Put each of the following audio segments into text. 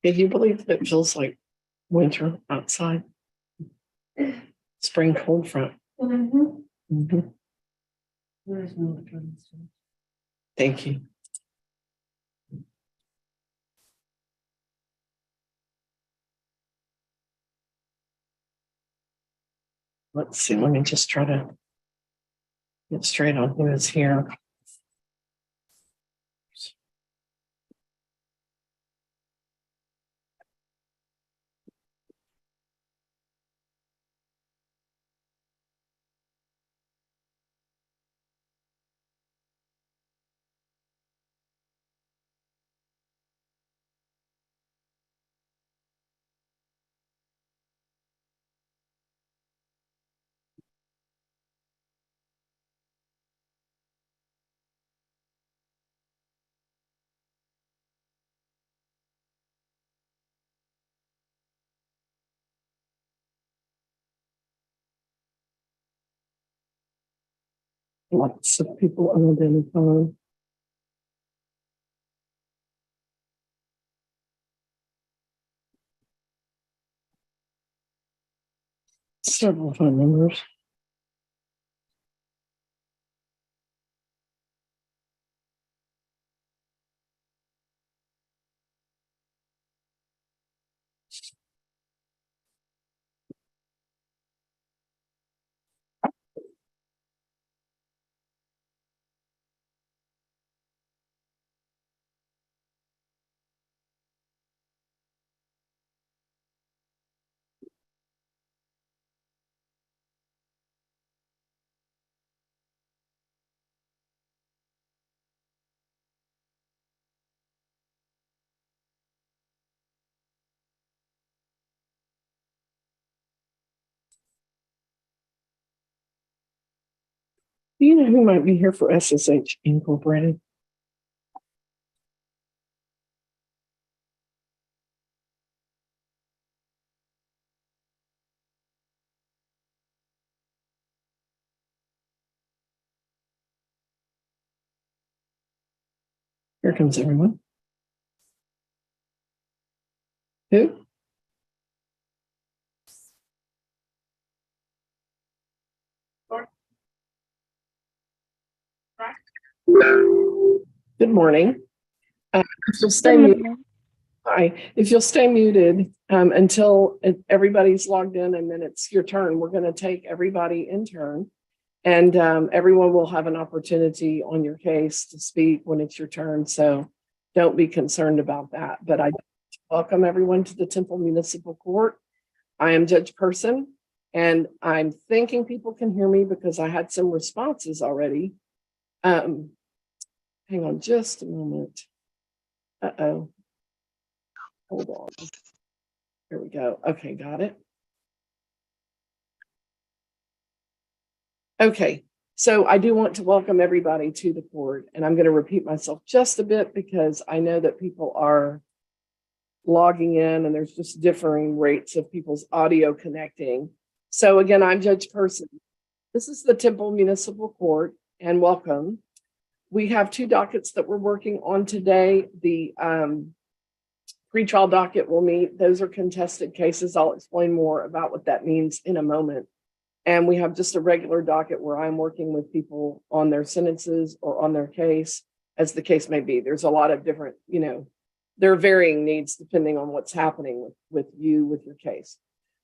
Can you believe it feels like winter outside? Spring cold front. Mhm. There's no electronics. Thank you. Let's see, let me just try to get straight on who is here. Lots of people unidentified. Several phone numbers. Do you know who might be here for SSH Incorporated? Here comes everyone. Who? Good morning. If you'll stay muted. Hi. If you'll stay muted until everybody's logged in, and then it's your turn. We're going to take everybody in turn, and everyone will have an opportunity on your case to speak when it's your turn. So don't be concerned about that. But I welcome everyone to the Temple Municipal Court. I am Judge Person, and I'm thinking people can hear me because I had some responses already. Hang on just a moment. Uh-oh. Hold on. Here we go. Okay, got it. Okay, so I do want to welcome everybody to the court, and I'm going to repeat myself just a bit because I know that people are logging in and there's just differing rates of people's audio connecting. So again, I'm Judge Person. This is the Temple Municipal Court, and welcome. We have two dockets that we're working on today. The pretrial docket will meet. Those are contested cases. I'll explain more about what that means in a moment. And we have just a regular docket where I'm working with people on their sentences or on their case, as the case may be. There's a lot of different, there are varying needs depending on what's happening with your case.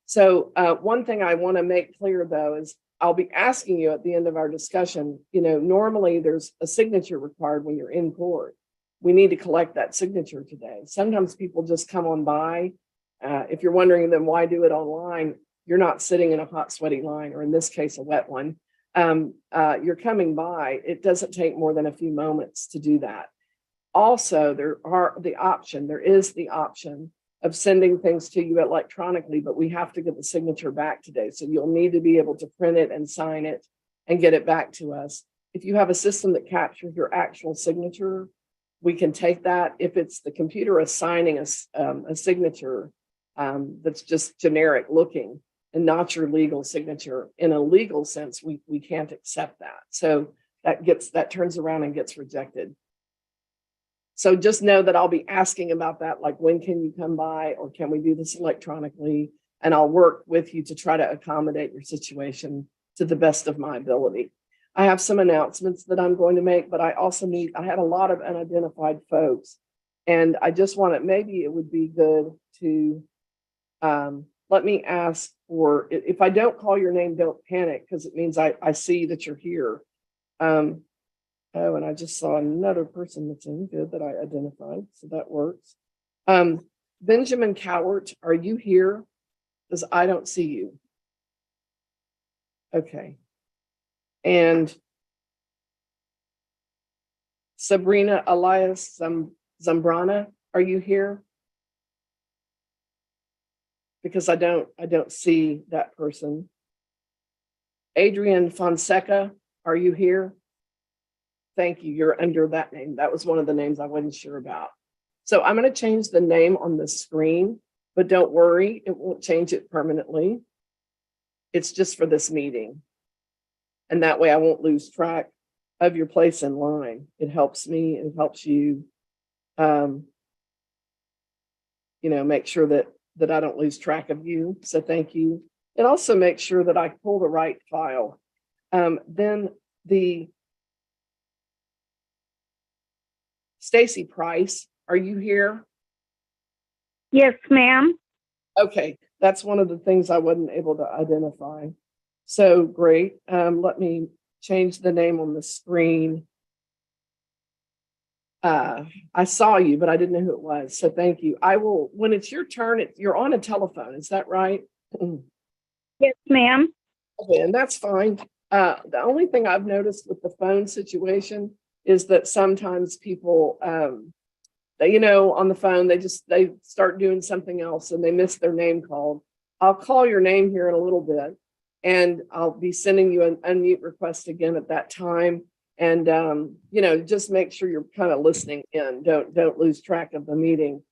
So one thing I want to make clear, though, is I'll be asking you at the end of our discussion, normally there's a signature required when you're in court. We need to collect that signature today. Sometimes people just come on by. If you're wondering then why do it online, you're not sitting in a hot, sweaty line, or in this case, a wet one. You're coming by. It doesn't take more than a few moments to do that. Also, there is the option of sending things to you electronically, but we have to get the signature back today. So you'll need to be able to print it and sign it and get it back to us. If you have a system that captures your actual signature, we can take that. If it's the computer assigning a signature that's just generic looking and not your legal signature, in a legal sense, we can't accept that. So that turns around and gets rejected. So just know that I'll be asking about that, like when can you come by or can we do this electronically? And I'll work with you to try to accommodate your situation to the best of my ability. I have some announcements that I'm going to make, but I had a lot of unidentified folks. And I just wanted, maybe it would be good to let me ask for, if I don't call your name, don't panic, because it means I see that you're here. Oh, and I just saw another person that's in good that I identified, so that works. Benjamin Cowart, are you here? Because I don't see you. Okay. And Sabrina Elias Zambrana, are you here? Because I don't see that person. Adrian Fonseca, are you here? Thank you. You're under that name. That was one of the names I wasn't sure about. So I'm going to change the name on the screen, but don't worry, it won't change it permanently. It's just for this meeting. And that way I won't lose track of your place in line. It helps me, it helps you, make sure that I don't lose track of you. So thank you. It also makes sure that I pull the right file. Then the Stacy Price, are you here? Yes, ma'am. Okay, that's one of the things I wasn't able to identify. So great. Let me change the name on the screen. I saw you, but I didn't know who it was. So thank you. I will, when it's your turn, you're on a telephone. Is that right? Yes, ma'am. Okay, and that's fine. The only thing I've noticed with the phone situation is that sometimes people, on the phone, they start doing something else and they miss their name called. I'll call your name here in a little bit and I'll be sending you an unmute request again at that time. And, just make sure you're kind of listening in. Don't lose track of the meeting.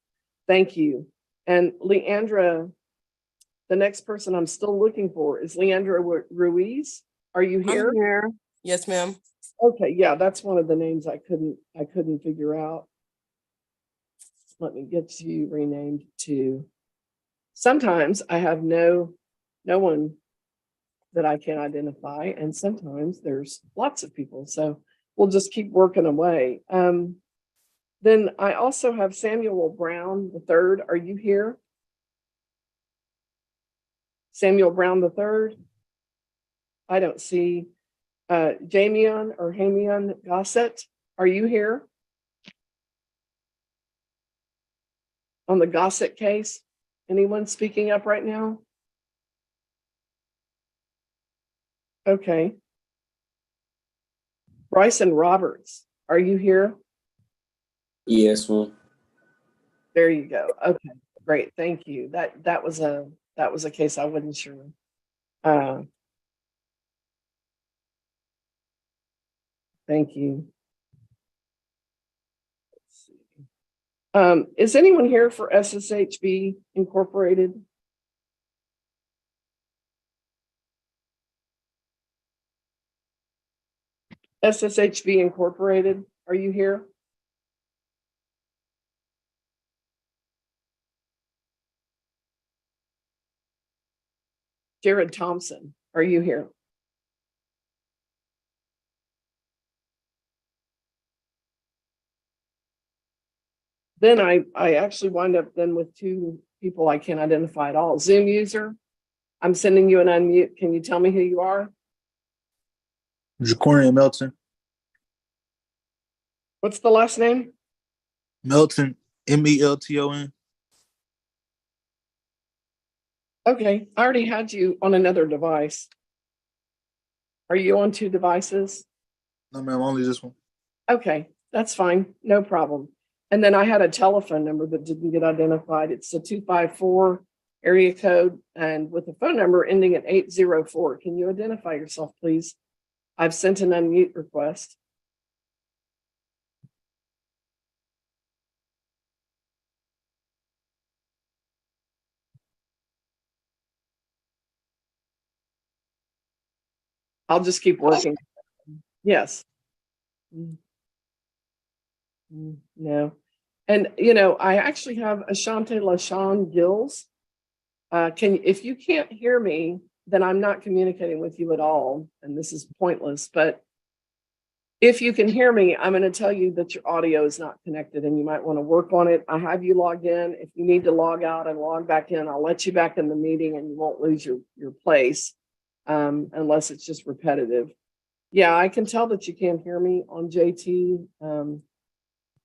Thank you. And Leandra, the next person I'm still looking for is Leandra Ruiz. Are you here? I'm here. Yes, ma'am. Okay, yeah, that's one of the names I couldn't figure out. Let me get you renamed to. Sometimes I have no one that I can identify, and sometimes there's lots of people. So we'll just keep working away. Then I also have Samuel Brown III. Are you here? Samuel Brown III. I don't see Jamion or Hamion Gossett. Are you here? On the Gossett case? Anyone speaking up right now? Okay. Bryson Roberts, are you here? Yes, ma'am. There you go. Okay, great. Thank you. That was a case I wasn't sure. Thank you. Let's see. Is anyone here for SSHB Incorporated? SSHB Incorporated, are you here? Jared Thompson, are you here? Then I actually wind up then with two people I can't identify at all. Zoom user, I'm sending you an unmute. Can you tell me who you are? Jacorian Melton. What's the last name? Melton, Melton. Okay, I already had you on another device. Are you on two devices? No, ma'am, only this one. Okay, that's fine, no problem. And then I had a telephone number that didn't get identified. It's a 254 area code and with a phone number ending in 804. Can you identify yourself, please? I've sent an unmute request. I'll just keep working. Yes. No. And, I actually have Ashante LaShawn Gills. If you can't hear me, then I'm not communicating with you at all. And this is pointless, but if you can hear me, I'm going to tell you that your audio is not connected and you might want to work on it. I have you logged in. If you need to log out and log back in, I'll let you back in the meeting and you won't lose your place unless it's just repetitive. Yeah, I can tell that you can't hear me on JT.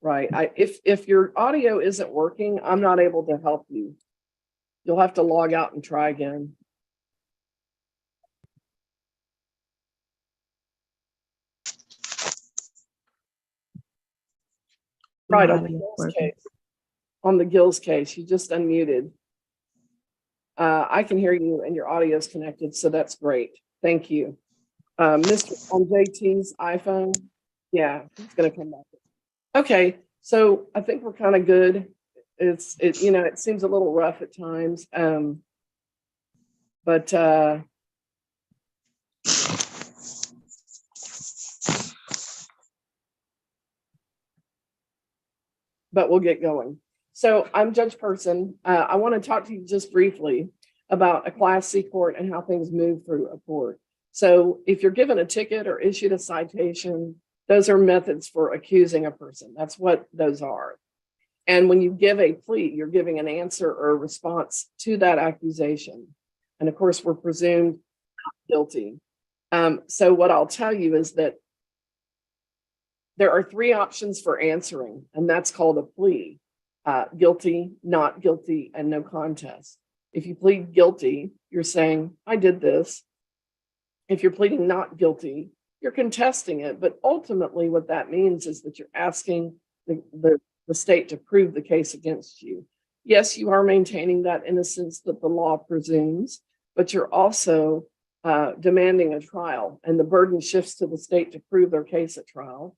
Right. If your audio isn't working, I'm not able to help you. You'll have to log out and try again. Right, on the Gills case. On the Gills case, you just unmuted. I can hear you and your audio is connected, so that's great. Thank you. Mr. on JT's iPhone, yeah, it's gonna come back. Okay, so I think we're kind of good. It seems a little rough at times, but we'll get going. So I'm Judge Person. I want to talk to you just briefly about a Class C court and how things move through a court. So if you're given a ticket or issued a citation, those are methods for accusing a person. That's what those are. And when you give a plea, you're giving an answer or a response to that accusation. And of course, we're presumed not guilty. So what I'll tell you is that there are three options for answering, and that's called a plea: guilty, not guilty, and no contest. If you plead guilty, you're saying, I did this. If you're pleading not guilty, you're contesting it. But ultimately, what that means is that you're asking the state to prove the case against you. Yes, you are maintaining that innocence that the law presumes, but you're also demanding a trial, and the burden shifts to the state to prove their case at trial.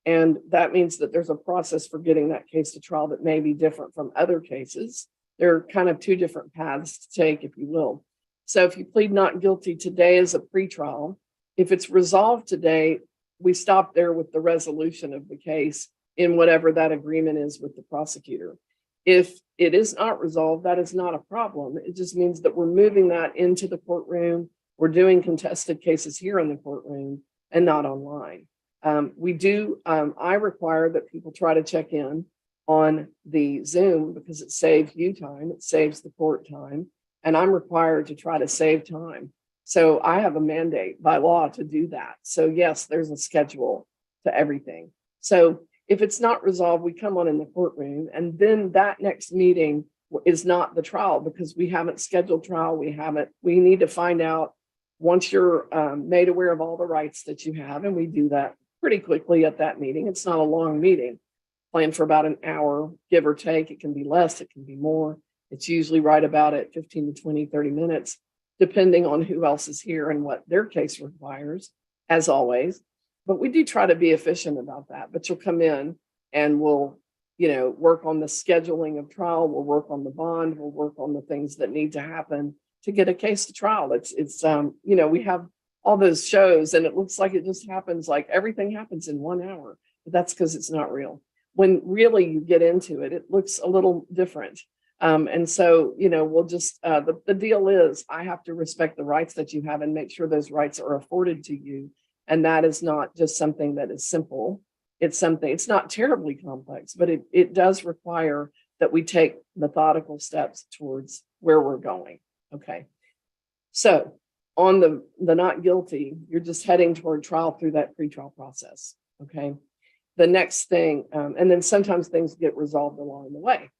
And that means that there's a process for getting that case to trial that may be different from other cases. There are kind of two different paths to take, if you will. So if you plead not guilty today as a pretrial, if it's resolved today, we stop there with the resolution of the case in whatever that agreement is with the prosecutor. If it is not resolved, that is not a problem. It just means that we're moving that into the courtroom. We're doing contested cases here in the courtroom and not online. I require that people try to check in on the Zoom because it saves you time, it saves the court time, and I'm required to try to save time. So I have a mandate by law to do that. So yes, there's a schedule to everything. So if it's not resolved, we come on in the courtroom, and then that next meeting is not the trial because we haven't scheduled trial. We need to find out once you're made aware of all the rights that you have, and we do that pretty quickly at that meeting. It's not a long meeting, planned for about an hour, give or take. It can be less, it can be more. It's usually right about at 15 to 20, 30 minutes, depending on who else is here and what their case requires, as always. But we do try to be efficient about that. But you'll come in and we'll, work on the scheduling of trial. We'll work on the bond. We'll work on the things that need to happen to get a case to trial. We have all those shows and it looks like it just happens, like everything happens in 1 hour, but that's because it's not real. When really you get into it, it looks a little different. And so, we'll just, the deal is I have to respect the rights that you have and make sure those rights are afforded to you. And that is not just something that is simple. It's not terribly complex, but it does require that we take methodical steps towards where we're going. Okay. So on the not guilty, you're just heading toward trial through that pretrial process. Okay. The next thing, and then sometimes things get resolved along the way.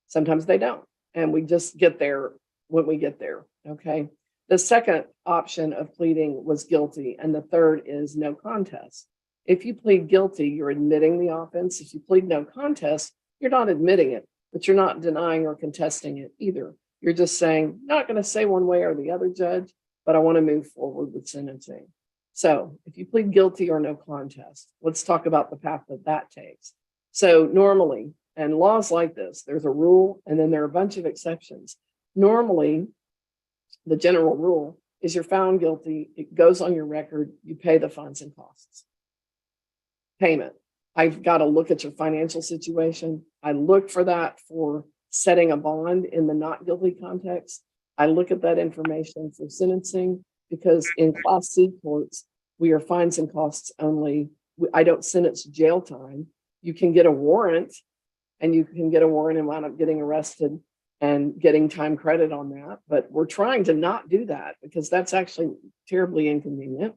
Sometimes they don't. And we just get there when we get there. Okay. The second option of pleading was guilty. And the third is no contest. If you plead guilty, you're admitting the offense. If you plead no contest, you're not admitting it, but you're not denying or contesting it either. You're just saying, not going to say one way or the other, judge, but I want to move forward with sentencing. So if you plead guilty or no contest, let's talk about the path that takes. So normally, and laws like this, there's a rule and then there are a bunch of exceptions. Normally, the general rule is you're found guilty, it goes on your record, you pay the fines and costs. Payment. I've got to look at your financial situation. I look for that for setting a bond in the not guilty context. I look at that information for sentencing because in Class C courts, we are fines and costs only. I don't sentence jail time. You can get a warrant and wind up getting arrested and getting time credit on that. But we're trying to not do that because that's actually terribly inconvenient.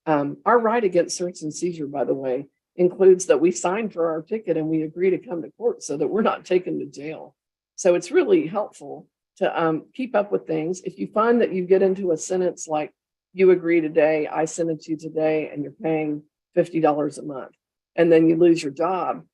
Our right against search and seizure, by the way, includes that we sign for our ticket and we agree to come to court so that we're not taken to jail. So it's really helpful to keep up with things. If you find that you get into a sentence like you agree today, I sentence you today, and you're paying $50 a month, and then you lose your job,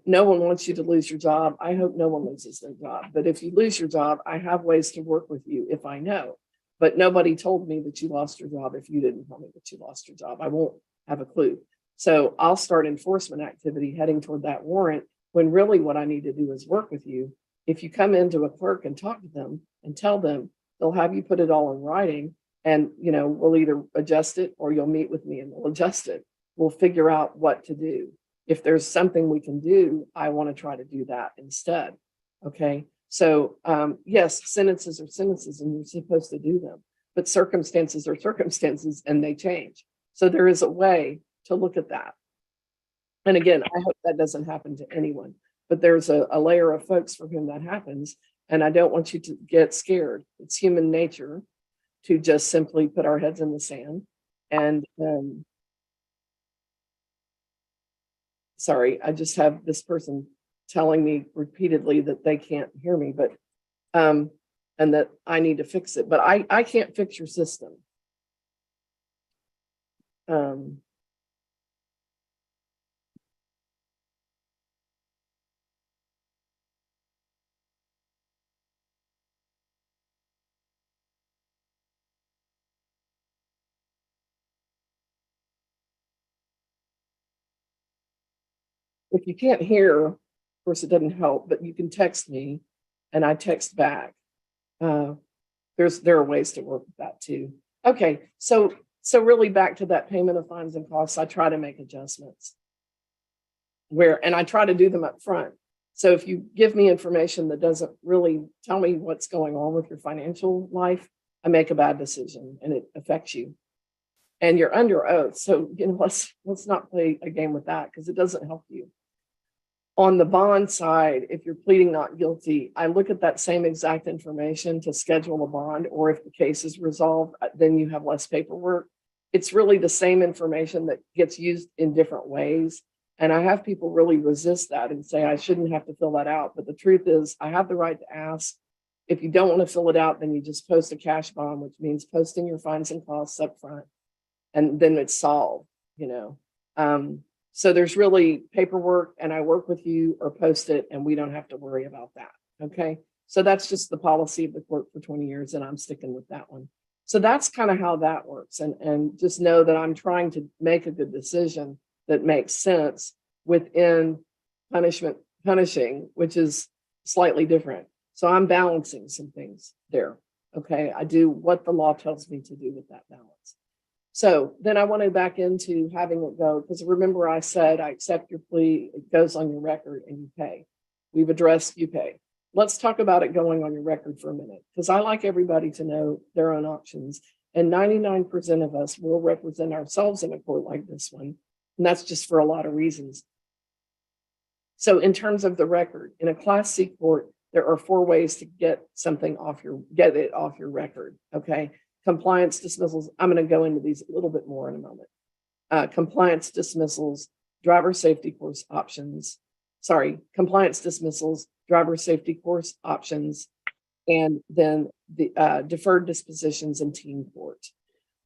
no one wants you to lose your job. I hope no one loses their job. But if you lose your job, I have ways to work with you if I know. But nobody told me that you lost your job if you didn't tell me that you lost your job. I won't have a clue. So I'll start enforcement activity heading toward that warrant when really what I need to do is work with you. If you come into a clerk and talk to them and tell them, they'll have you put it all in writing, and we'll either adjust it or you'll meet with me and we'll adjust it. We'll figure out what to do. If there's something we can do, I want to try to do that instead. Okay. So yes, sentences are sentences and you're supposed to do them, but circumstances are circumstances and they change. So there is a way to look at that. And again, I hope that doesn't happen to anyone, but there's a layer of folks for whom that happens. And I don't want you to get scared. It's human nature to just simply put our heads in the sand. And sorry, I just have this person telling me repeatedly that they can't hear me, but and that I need to fix it, but I can't fix your system. If you can't hear, of course, it doesn't help, but you can text me and I text back. There are ways to work with that too. Okay, so really back to that payment of fines and costs, I try to make adjustments and I try to do them up front. So if you give me information that doesn't really tell me what's going on with your financial life, I make a bad decision and it affects you. And you're under oath. So let's not play a game with that because it doesn't help you. On the bond side, if you're pleading not guilty, I look at that same exact information to schedule a bond, or if the case is resolved, then you have less paperwork. It's really the same information that gets used in different ways. And I have people really resist that and say, I shouldn't have to fill that out. But the truth is, I have the right to ask. If you don't want to fill it out, then you just post a cash bond, which means posting your fines and costs up front. And then it's solved, So there's really paperwork and I work with you or post it and we don't have to worry about that. Okay. So that's just the policy of the court for 20 years and I'm sticking with that one. So that's kind of how that works. And just know that I'm trying to make a good decision that makes sense within punishing, which is slightly different. So I'm balancing some things there. Okay. I do what the law tells me to do with that balance. So then I want to back into having it go, because remember I said, I accept your plea, it goes on your record and you pay. We've addressed you pay. Let's talk about it going on your record for a minute, because I like everybody to know their own options. And 99% of us will represent ourselves in a court like this one. And that's just for a lot of reasons. So in terms of the record, in a Class C court, there are 4 ways to get something get it off your record, okay? Compliance dismissals, I'm going to go into these a little bit more in a moment. Compliance dismissals, driver safety course options, compliance dismissals, driver safety course options, and then the deferred dispositions and teen court.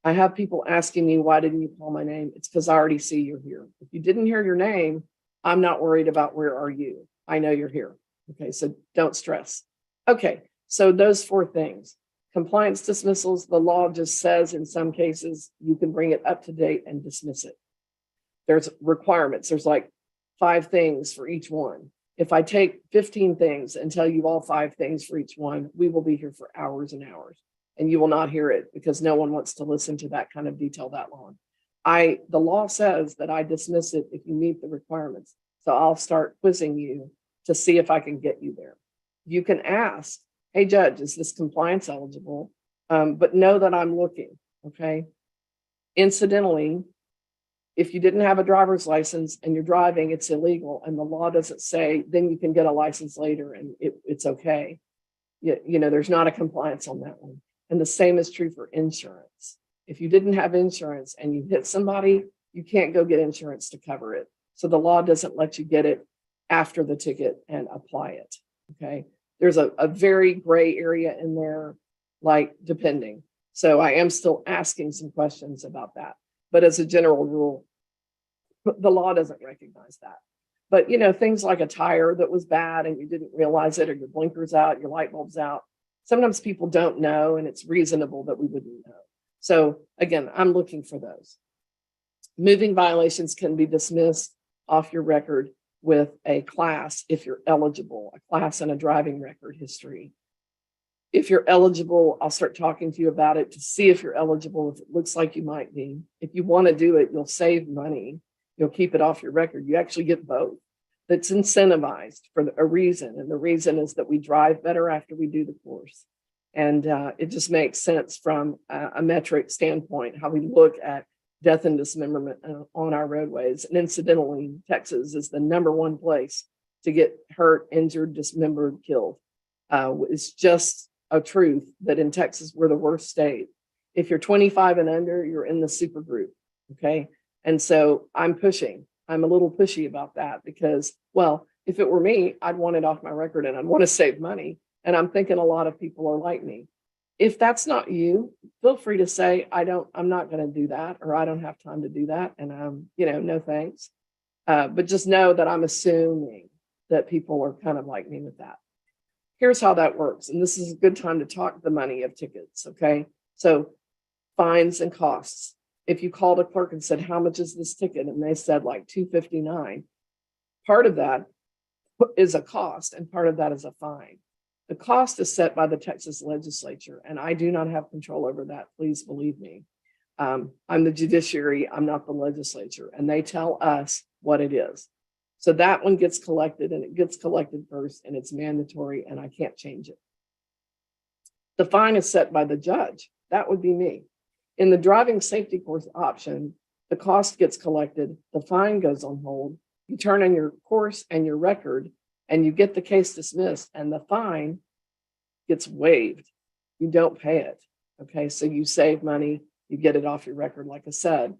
I have people asking me, why didn't you call my name? It's because I already see you're here. If you didn't hear your name, I'm not worried about where are you. I know you're here. Okay, so don't stress. Okay, so those 4 things. Compliance dismissals, the law just says in some cases, you can bring it up to date and dismiss it. There's requirements. There's like 5 things for each one. If I take 15 things and tell you all 5 things for each one, we will be here for hours and hours and you will not hear it because no one wants to listen to that kind of detail that long. the law says that I dismiss it if you meet the requirements. So I'll start quizzing you to see if I can get you there. You can ask, hey, judge, is this compliance eligible? But know that I'm looking, okay? Incidentally, if you didn't have a driver's license and you're driving, it's illegal, and the law doesn't say, then you can get a license later and it's okay. You know, there's not a compliance on that one. And the same is true for insurance. If you didn't have insurance and you hit somebody, you can't go get insurance to cover it. So the law doesn't let you get it after the ticket and apply it, okay? There's a very gray area in there, like depending. So I am still asking some questions about that. But as a general rule, the law doesn't recognize that. But, you know, things like a tire that was bad and you didn't realize it, or your blinkers out, your light bulb's out. Sometimes people don't know, and it's reasonable that we wouldn't know. So again, I'm looking for those. Moving violations can be dismissed off your record with a class if you're eligible, a class and a driving record history. If you're eligible, I'll start talking to you about it to see if you're eligible, if it looks like you might be. If you want to do it, you'll save money. You'll keep it off your record. You actually get both. That's incentivized for a reason. And the reason is that we drive better after we do the course. And it just makes sense from a metric standpoint, how we look at death and dismemberment on our roadways. And incidentally, Texas is the #1 place to get hurt, injured, dismembered, killed. It's just a truth that in Texas, we're the worst state. If you're 25 and under, you're in the super group, okay? And so I'm a little pushy about that because, well, if it were me, I'd want it off my record and I'd want to save money. And I'm thinking a lot of people are like me. If that's not you, feel free to say, I'm not going to do that, or I don't have time to do that. And you know, no thanks. But just know that I'm assuming that people are kind of like me with that. Here's how that works. And this is a good time to talk the money of tickets. Okay. So fines and costs. If you called a clerk and said, how much is this ticket? And they said like $259, part of that is a cost and part of that is a fine. The cost is set by the Texas legislature, and I do not have control over that. Please believe me. I'm the judiciary. I'm not the legislature, and they tell us what it is. So that one gets collected, and it gets collected first, and it's mandatory, and I can't change it. The fine is set by the judge. That would be me. In the driving safety course option, the cost gets collected, the fine goes on hold, you turn in your course and your record, and you get the case dismissed, and the fine gets waived. You don't pay it. Okay, so you save money, you get it off your record, like I said.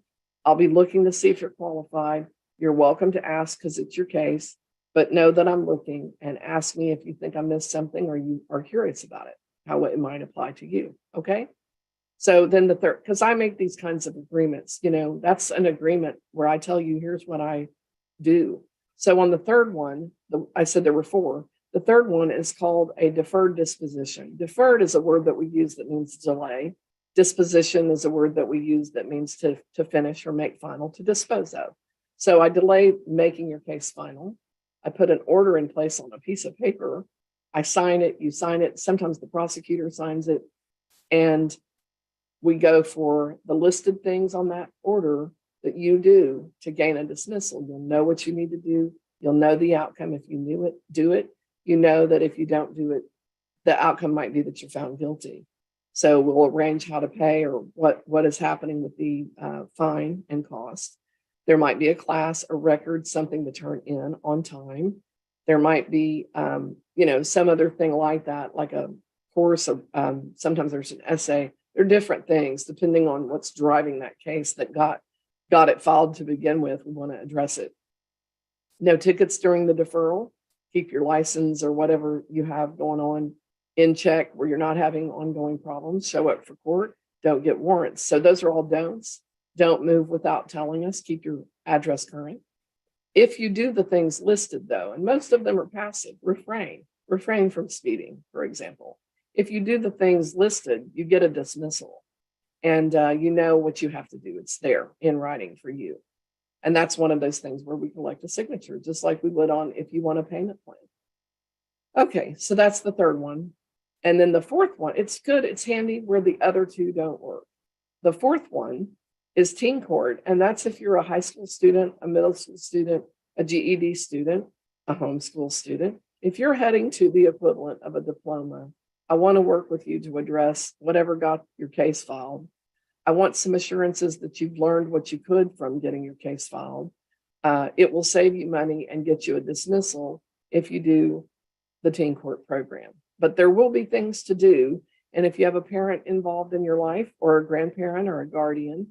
I'll be looking to see if you're qualified. You're welcome to ask because it's your case, but know that I'm looking, and ask me if you think I missed something or you are curious about it, how it might apply to you. Okay. So then the third, because I make these kinds of agreements, you know, that's an agreement where I tell you, here's what I do. So on the third one, I said there were 4. The third one is called a deferred disposition. Deferred is a word that we use that means delay. Disposition is a word that we use that means to finish or make final, to dispose of. So I delay making your case final. I put an order in place on a piece of paper. I sign it, you sign it. Sometimes the prosecutor signs it. And we go for the listed things on that order that you do to gain a dismissal. You'll know what you need to do. You'll know the outcome. If you do it. You know that if you don't do it, the outcome might be that you're found guilty. So we'll arrange how to pay or what is happening with the fine and cost. There might be a class, a record, something to turn in on time. There might be, you know, some other thing like that, like a course, or sometimes there's an essay. There are different things depending on what's driving that case that got it filed to begin with. We want to address it. No tickets during the deferral. Keep your license or whatever you have going on in check where you're not having ongoing problems. Show up for court. Don't get warrants. So those are all don'ts. Don't move without telling us. Keep your address current. If you do the things listed, though, and most of them are passive, refrain from speeding, for example. If you do the things listed, you get a dismissal, and you know what you have to do. It's there in writing for you. And that's one of those things where we collect a signature, just like we would on if you want a payment plan. Okay, so that's the third one. And then the fourth one, it's good, it's handy where the other 2 don't work. The fourth one is teen court. And that's if you're a high school student, a middle school student, a GED student, a homeschool student. If you're heading to the equivalent of a diploma, I want to work with you to address whatever got your case filed. I want some assurances that you've learned what you could from getting your case filed. It will save you money and get you a dismissal if you do the teen court program. But there will be things to do. And if you have a parent involved in your life or a grandparent or a guardian,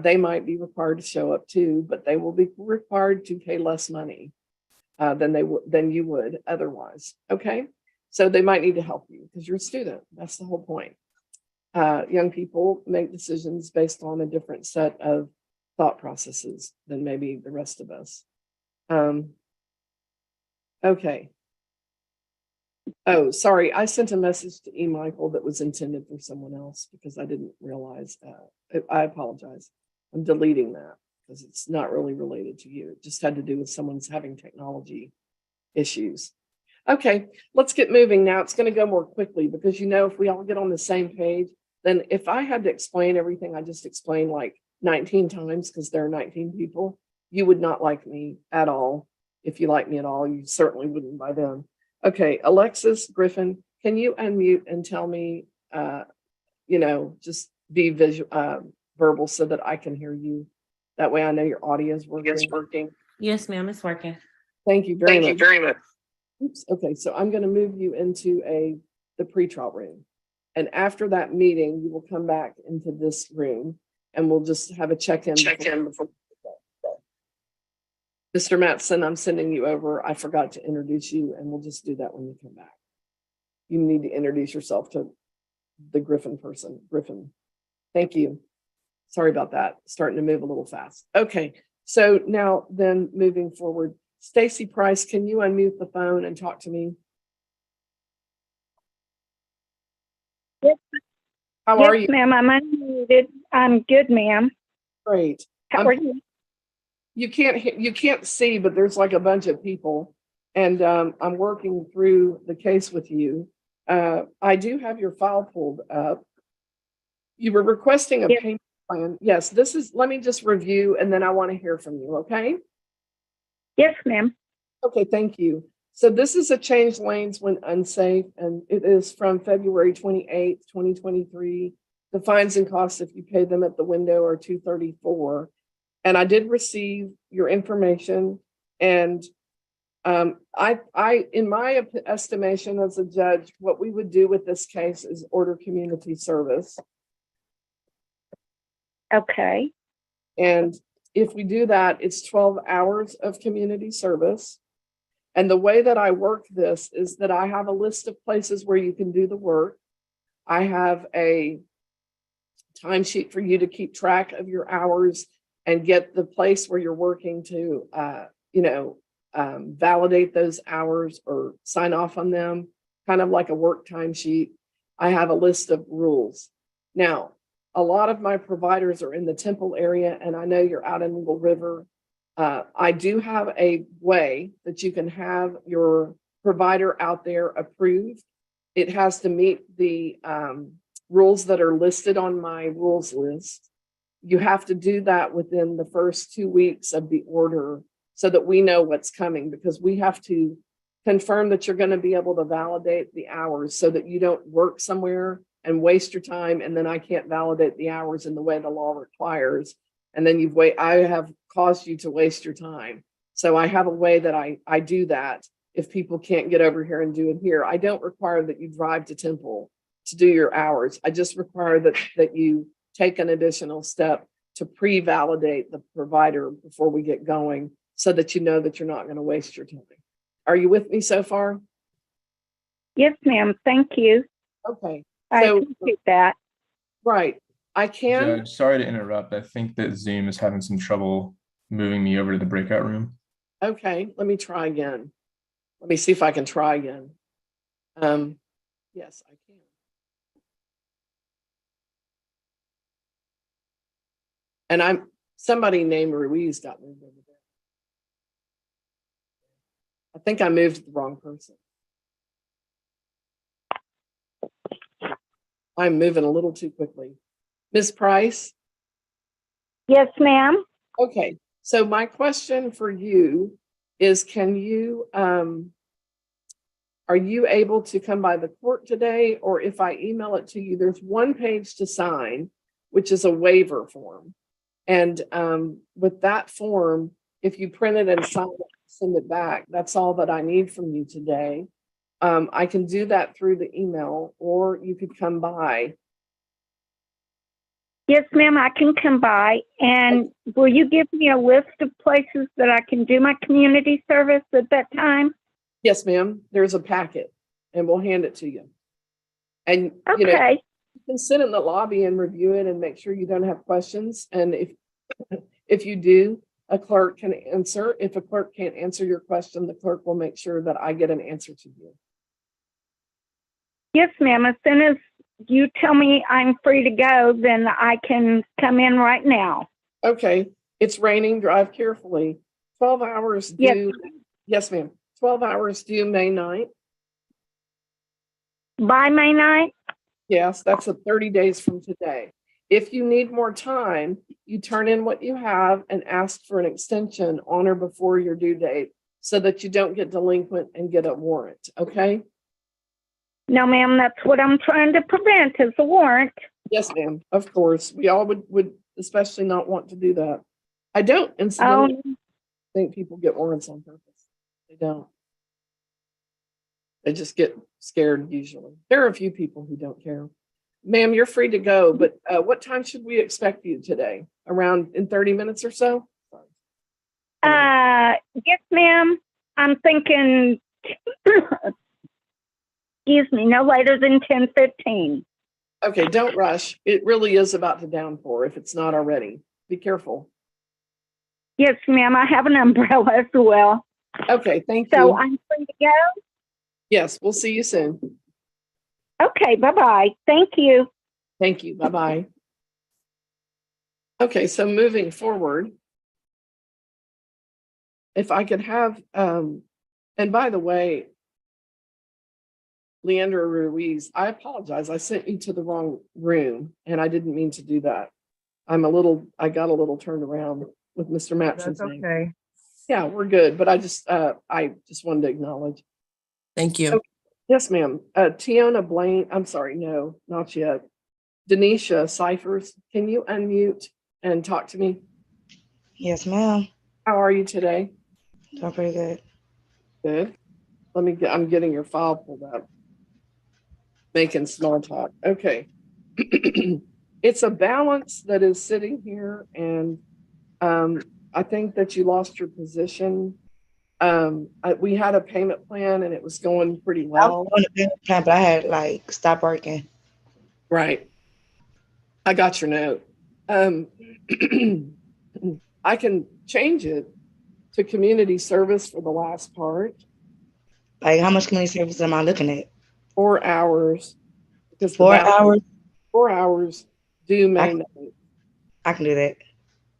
they might be required to show up too, but they will be required to pay less money than you would otherwise. Okay, so they might need to help you because you're a student. That's the whole point. Young people make decisions based on a different set of thought processes than maybe the rest of us. Okay. Oh, sorry. I sent a message to Michael that was intended for someone else because I didn't realize. I apologize. I'm deleting that because it's not really related to you. It just had to do with someone's having technology issues. Okay, let's get moving now. It's going to go more quickly because, if we all get on the same page, then if I had to explain everything I just explained like 19 times because there are 19 people, you would not like me at all. If you like me at all, you certainly wouldn't by then. Okay, Alexis Griffin, can you unmute and tell me, just be verbal so that I can hear you. That way I know your audio is working. Yes, ma'am, it's working. Thank you very much. Oops. Okay, so I'm going to move you into the pretrial room. And after that meeting, you will come back into this room and we'll just have a check-in. Before. Mr. Matson, I'm sending you over. I forgot to introduce you and we'll just do that when you come back. You need to introduce yourself to the Griffin person. Griffin. Thank you. Sorry about that. Starting to move a little fast. Okay, so now then moving forward, Stacy Price, can you unmute the phone and talk to me? Yes. How are you? Yes, ma'am. I'm unmuted. I'm good, ma'am. Great. How are you? You can't see, but there's like a bunch of people, and I'm working through the case with you. I do have your file pulled up. You were requesting a payment plan. Yes, let me just review and then I want to hear from you, okay? Yes, ma'am. Okay, thank you. So this is a change lanes when unsafe, and it is from February 28th, 2023. The fines and costs, if you pay them at the window, are $234. And I did receive your information, and I, in my estimation as a judge, what we would do with this case is order community service. Okay. And if we do that, it's 12 hours of community service. And the way that I work this is that I have a list of places where you can do the work. I have a timesheet for you to keep track of your hours and get the place where you're working to, validate those hours or sign off on them, kind of like a work timesheet. I have a list of rules. Now, a lot of my providers are in the Temple area, and I know you're out in Eagle River. I do have a way that you can have your provider out there approved. It has to meet the rules that are listed on my rules list. You have to do that within the first 2 weeks of the order so that we know what's coming, because we have to confirm that you're going to be able to validate the hours so that you don't work somewhere and waste your time, and then I can't validate the hours in the way the law requires. And then I have caused you to waste your time. So I have a way that I do that if people can't get over here and do it here. I don't require that you drive to Temple to do your hours. I just require that you take an additional step to pre-validate the provider before we get going so that you know that you're not going to waste your time. Are you with me so far? Yes, ma'am. Thank you. Okay. I appreciate that. Right. I can. Judge, sorry to interrupt. I think that Zoom is having some trouble moving me over to the breakout room. Okay, let me try again. Let me see if I can try again. Yes, I can. And somebody named Ruiz got moved over there. I think I moved the wrong person. I'm moving a little too quickly. Ms. Price, Yes, ma'am. Okay, so my question for you is, are you able to come by the court today? Or if I email it to you, there's one page to sign, which is a waiver form. And with that form, if you print it and sign it, send it back, that's all that I need from you today. I can do that through the email, or you could come by. Yes, ma'am, I can come by. And will you give me a list of places that I can do my community service at that time? Yes, ma'am, there's a packet and we'll hand it to you. And you know, Okay. you can sit in the lobby and review it and make sure you don't have questions. And if you do, a clerk can answer. If a clerk can't answer your question, the clerk will make sure that I get an answer to you. Yes, ma'am. As soon as you tell me I'm free to go, then I can come in right now. Okay, it's raining, drive carefully. 12 hours Yes. due. Yes, ma'am. 12 hours due May 9th. By May 9th? Yes, that's 30 days from today. If you need more time, you turn in what you have and ask for an extension on or before your due date so that you don't get delinquent and get a warrant, okay? No, ma'am, that's what I'm trying to prevent is a warrant. Yes, ma'am, of course. We all would especially not want to do that. I don't incidentally think people get warrants on purpose. They don't. They just get scared usually. There are a few people who don't care. Ma'am, you're free to go, but what time should we expect you today? Around in 30 minutes or so? Yes, ma'am. I'm thinking, excuse me, no later than 10:15. Okay, don't rush. It really is about to downpour if it's not already. Be careful. Yes, ma'am. I have an umbrella as well. Okay, thank So you. I'm free to go? Yes, we'll see you soon. Okay, bye-bye. Thank you. Thank you. Bye-bye. Okay, so moving forward, if I could have, and by the way, Leandra Ruiz, I apologize. I sent you to the wrong room and I didn't mean to do that. I got a little turned around with Mr. Mattson's name. Okay. Yeah, we're good, but I just wanted to acknowledge. Thank you. Okay. Yes, ma'am. Tiona Blaine, I'm sorry, no, not yet. Denisha Cyphers, can you unmute and talk to me? Yes, ma'am. How are you today? Doing pretty good. Good. I'm getting your file pulled up. Making small talk. Okay. It's a balance that is sitting here, and I think that you lost your position. We had a payment plan and it was going pretty I well. was on the payment plan, but I had stopped working. Right. I got your note. I can change it to community service for the last part. Like, how much community service am I looking at? 4 hours. Because 4 hours? 4 hours due May 9th. I can do that.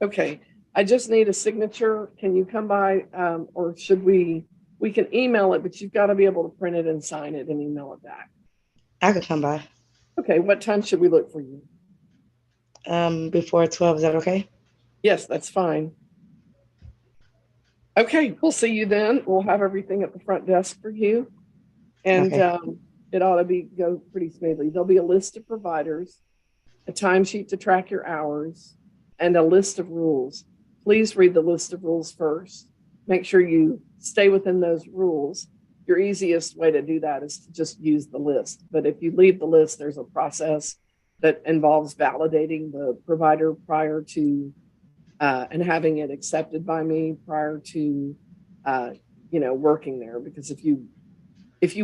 Okay. I just need a signature. Can you come by, or should we can email it, but you've got to be able to print it and sign it and email it back. I could come by. Okay. What time should we look for you? Before 12, is that okay? Yes, that's fine. Okay, we'll see you then. We'll have everything at the front desk for you. And Okay. it ought to go pretty smoothly. There'll be a list of providers, a timesheet to track your hours, and a list of rules. Please read the list of rules first. Make sure you stay within those rules. Your easiest way to do that is to just use the list. But if you leave the list, there's a process that involves validating the provider prior to and having it accepted by me prior to working there. Because if you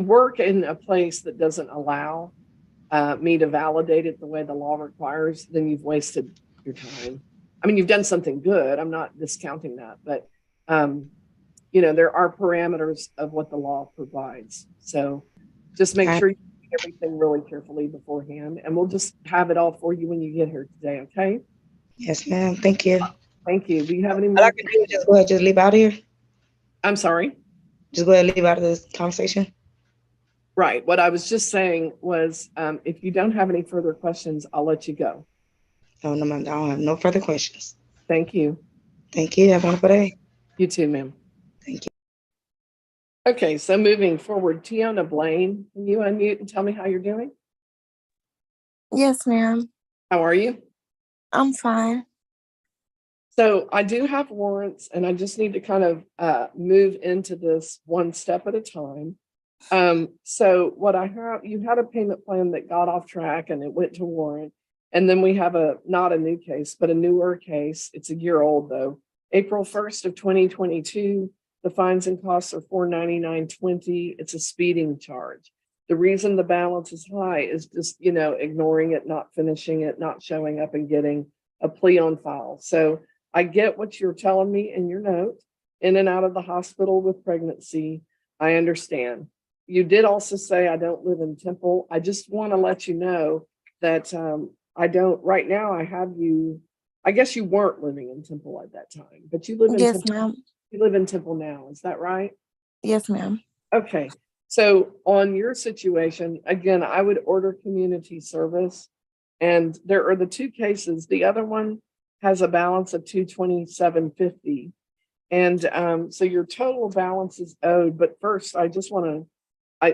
work in a place that doesn't allow me to validate it the way the law requires, then you've wasted your time. I mean, you've done something good. I'm not discounting that, but there are parameters of what the law provides. So just make sure you read everything really carefully beforehand, and we'll just have it all for you when you get here today. Okay? Yes, ma'am. Thank you. Thank you. Do you have any All more? I can do is just go ahead, just leave out of here. I'm sorry. Just go ahead and leave out of this conversation. Right. What I was just saying was, if you don't have any further questions, I'll let you go. No, ma'am. I don't have no further questions. Thank you. Thank you. Have a wonderful day. You too, ma'am. Thank you. Okay, so moving forward, Tiona Blaine, can you unmute and tell me how you're doing? Yes, ma'am. How are you? I'm fine. So I do have warrants, and I just need to kind of move into this one step at a time. So what I have, you had a payment plan that got off track and it went to warrant. And then we have not a new case, but a newer case. It's a year old though. April 1st of 2022, the fines and costs are $499.20. It's a speeding charge. The reason the balance is high is just, ignoring it, not finishing it, not showing up and getting a plea on file. So I get what you're telling me in your note, in and out of the hospital with pregnancy. I understand. You did also say I don't live in Temple. I just want to let you know that I don't, right now I have you, I guess you weren't living in Temple at that time, but you live in Yes, Temple. ma'am. You live in Temple now, is that right? Yes, ma'am. Okay, so on your situation, again, I would order community service. And there are the two cases. The other one has a balance of $227.50. And so your total balance is owed. But first, I just want to,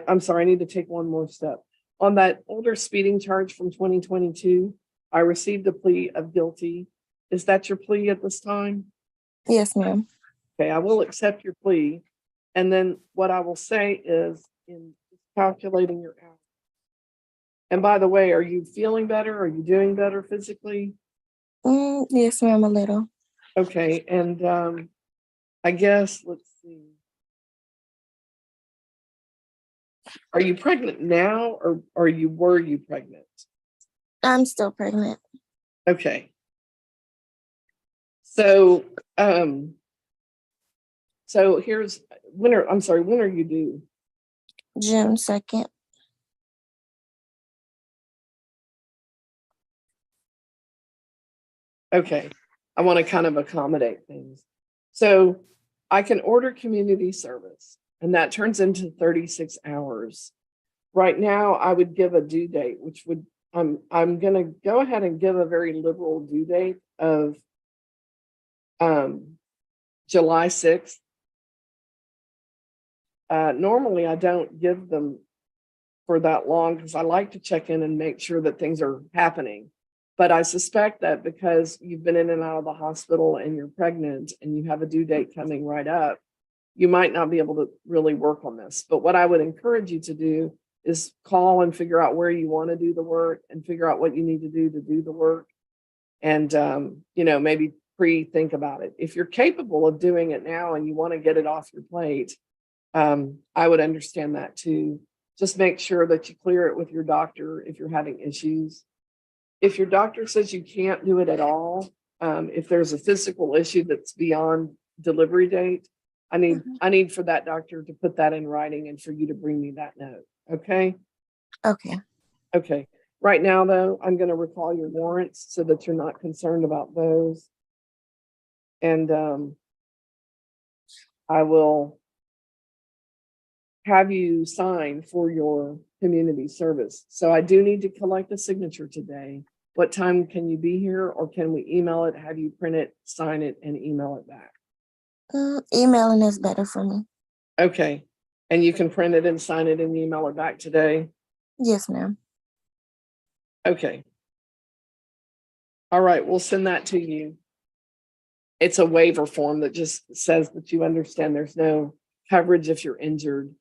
I'm sorry, I need to take one more step. On that older speeding charge from 2022, I received a plea of guilty. Is that your plea at this time? Yes, ma'am. Okay, I will accept your plea. And then what I will say is in calculating your hours. And by the way, are you feeling better? Are you doing better physically? Yes, ma'am, a little. Okay, and I guess, let's see. Are you pregnant now or were you pregnant? I'm still pregnant. Okay. So, here's when are you due? June 2nd. Okay. I want to kind of accommodate things. So I can order community service and that turns into 36 hours. Right now, I would give a due date, which would, I'm going to go ahead and give a very liberal due date of July 6th. Normally, I don't give them for that long because I like to check in and make sure that things are happening. But I suspect that because you've been in and out of the hospital and you're pregnant and you have a due date coming right up, you might not be able to really work on this. But what I would encourage you to do is call and figure out where you want to do the work and figure out what you need to do the work. And, maybe pre-think about it. If you're capable of doing it now and you want to get it off your plate, I would understand that too. Just make sure that you clear it with your doctor if you're having issues. If your doctor says you can't do it at all, if there's a physical issue that's beyond delivery date, I need for that doctor to put that in writing and for you to bring me that note. Okay. Okay. Okay. Right now, though, I'm going to recall your warrants so that you're not concerned about those. And I will have you sign for your community service. So I do need to collect a signature today. What time can you be here, or can we email it, have you print it, sign it, and email it back? Emailing is better for me. Okay. And you can print it and sign it and email it back today? Yes, ma'am. Okay. All right, we'll send that to you. It's a waiver form that just says that you understand there's no coverage if you're injured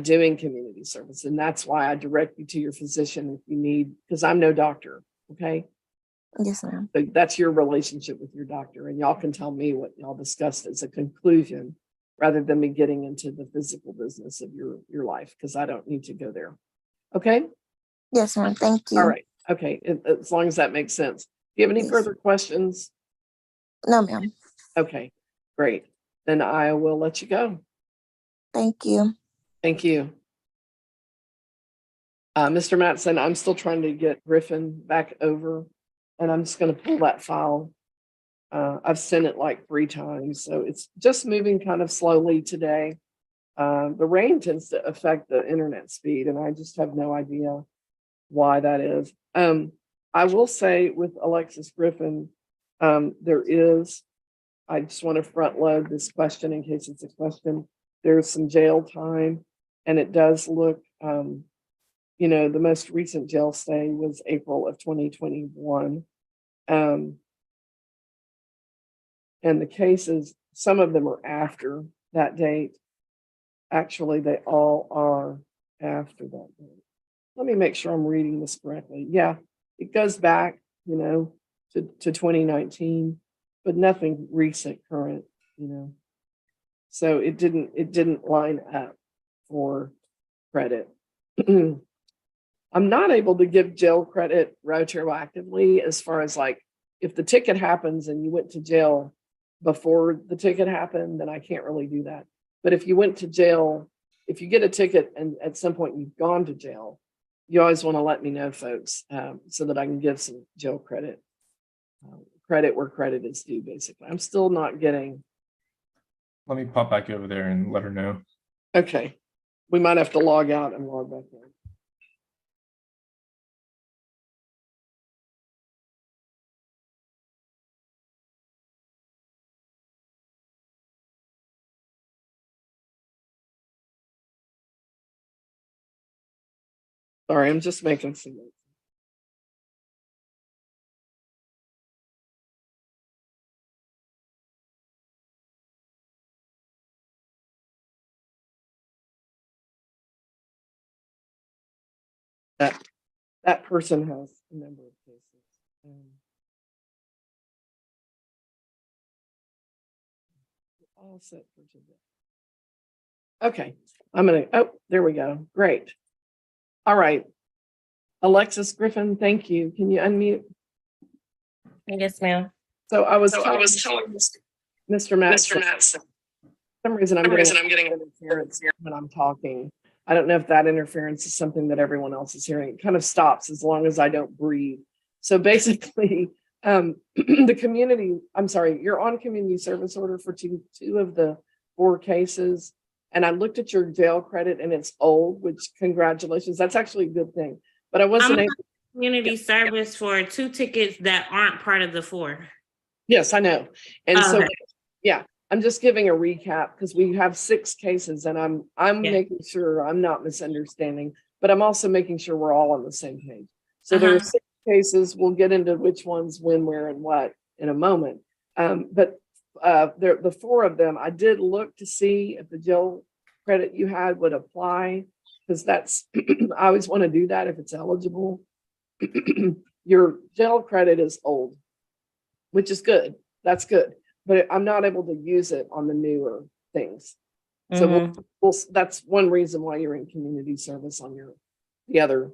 doing community service. And that's why I direct you to your physician if you need, because I'm no doctor, okay? Yes, ma'am. So that's your relationship with your doctor, and y'all can tell me what y'all discussed as a conclusion rather than me getting into the physical business of your life, because I don't need to go there. Okay? Yes, ma'am. Thank you. All right. Okay. As long as that makes sense. Do you have any Yes. further questions? No, ma'am. Okay, great. Then I will let you go. Thank you. Thank you. Mr. Mattson, I'm still trying to get Griffin back over, and I'm just going to pull that file. I've sent it like 3 times, so it's just moving kind of slowly today. The rain tends to affect the internet speed, and I just have no idea why that is. I will say with Alexis Griffin, There is, I just want to front load this question in case it's a question. There's some jail time, and it does look, the most recent jail stay was April of 2021. And the cases, some of them are after that date. Actually, they all are after that date. Let me make sure I'm reading this correctly. Yeah, it goes back, to 2019, but nothing recent, current, So it didn't line up for credit. I'm not able to give jail credit retroactively as far as like, if the ticket happens and you went to jail before the ticket happened, then I can't really do that. But if you went to jail, if you get a ticket and at some point you've gone to jail, you always want to let me know, folks, so that I can give some jail credit, credit where credit is due, basically. I'm still not getting. Let me pop back over there and let her know. Okay. We might have to log out and log back in. Sorry, I'm just making some notes. That person has a number of cases. All set for today. Okay, there we go. Great. All right. Alexis Griffin, thank you. Can you unmute? Yes, ma'am. So I was telling Mr. Matson, for some reason I'm getting interference when I'm talking. I don't know if that interference is something that everyone else is hearing. It kind of stops as long as I don't breathe. So basically, the community, I'm sorry, you're on community service order for two of the 4 cases. And I looked at your jail credit and it's old, which congratulations. That's actually a good thing. But I wasn't able. Community service for 2 tickets that aren't part of the 4. Yes, I know. And so, Okay. yeah, I'm just giving a recap because we have 6 cases and I'm Yeah. making sure I'm not misunderstanding, but I'm also making sure we're all on the same page. So there are 6 cases. We'll get into which ones, when, where, and what in a moment. But the 4 of them, I did look to see if the jail credit you had would apply, because that's, I always want to do that if it's eligible. Your jail credit is old, which is good. That's good. But I'm not able to use it on the newer things. So that's one reason why you're in community service on the other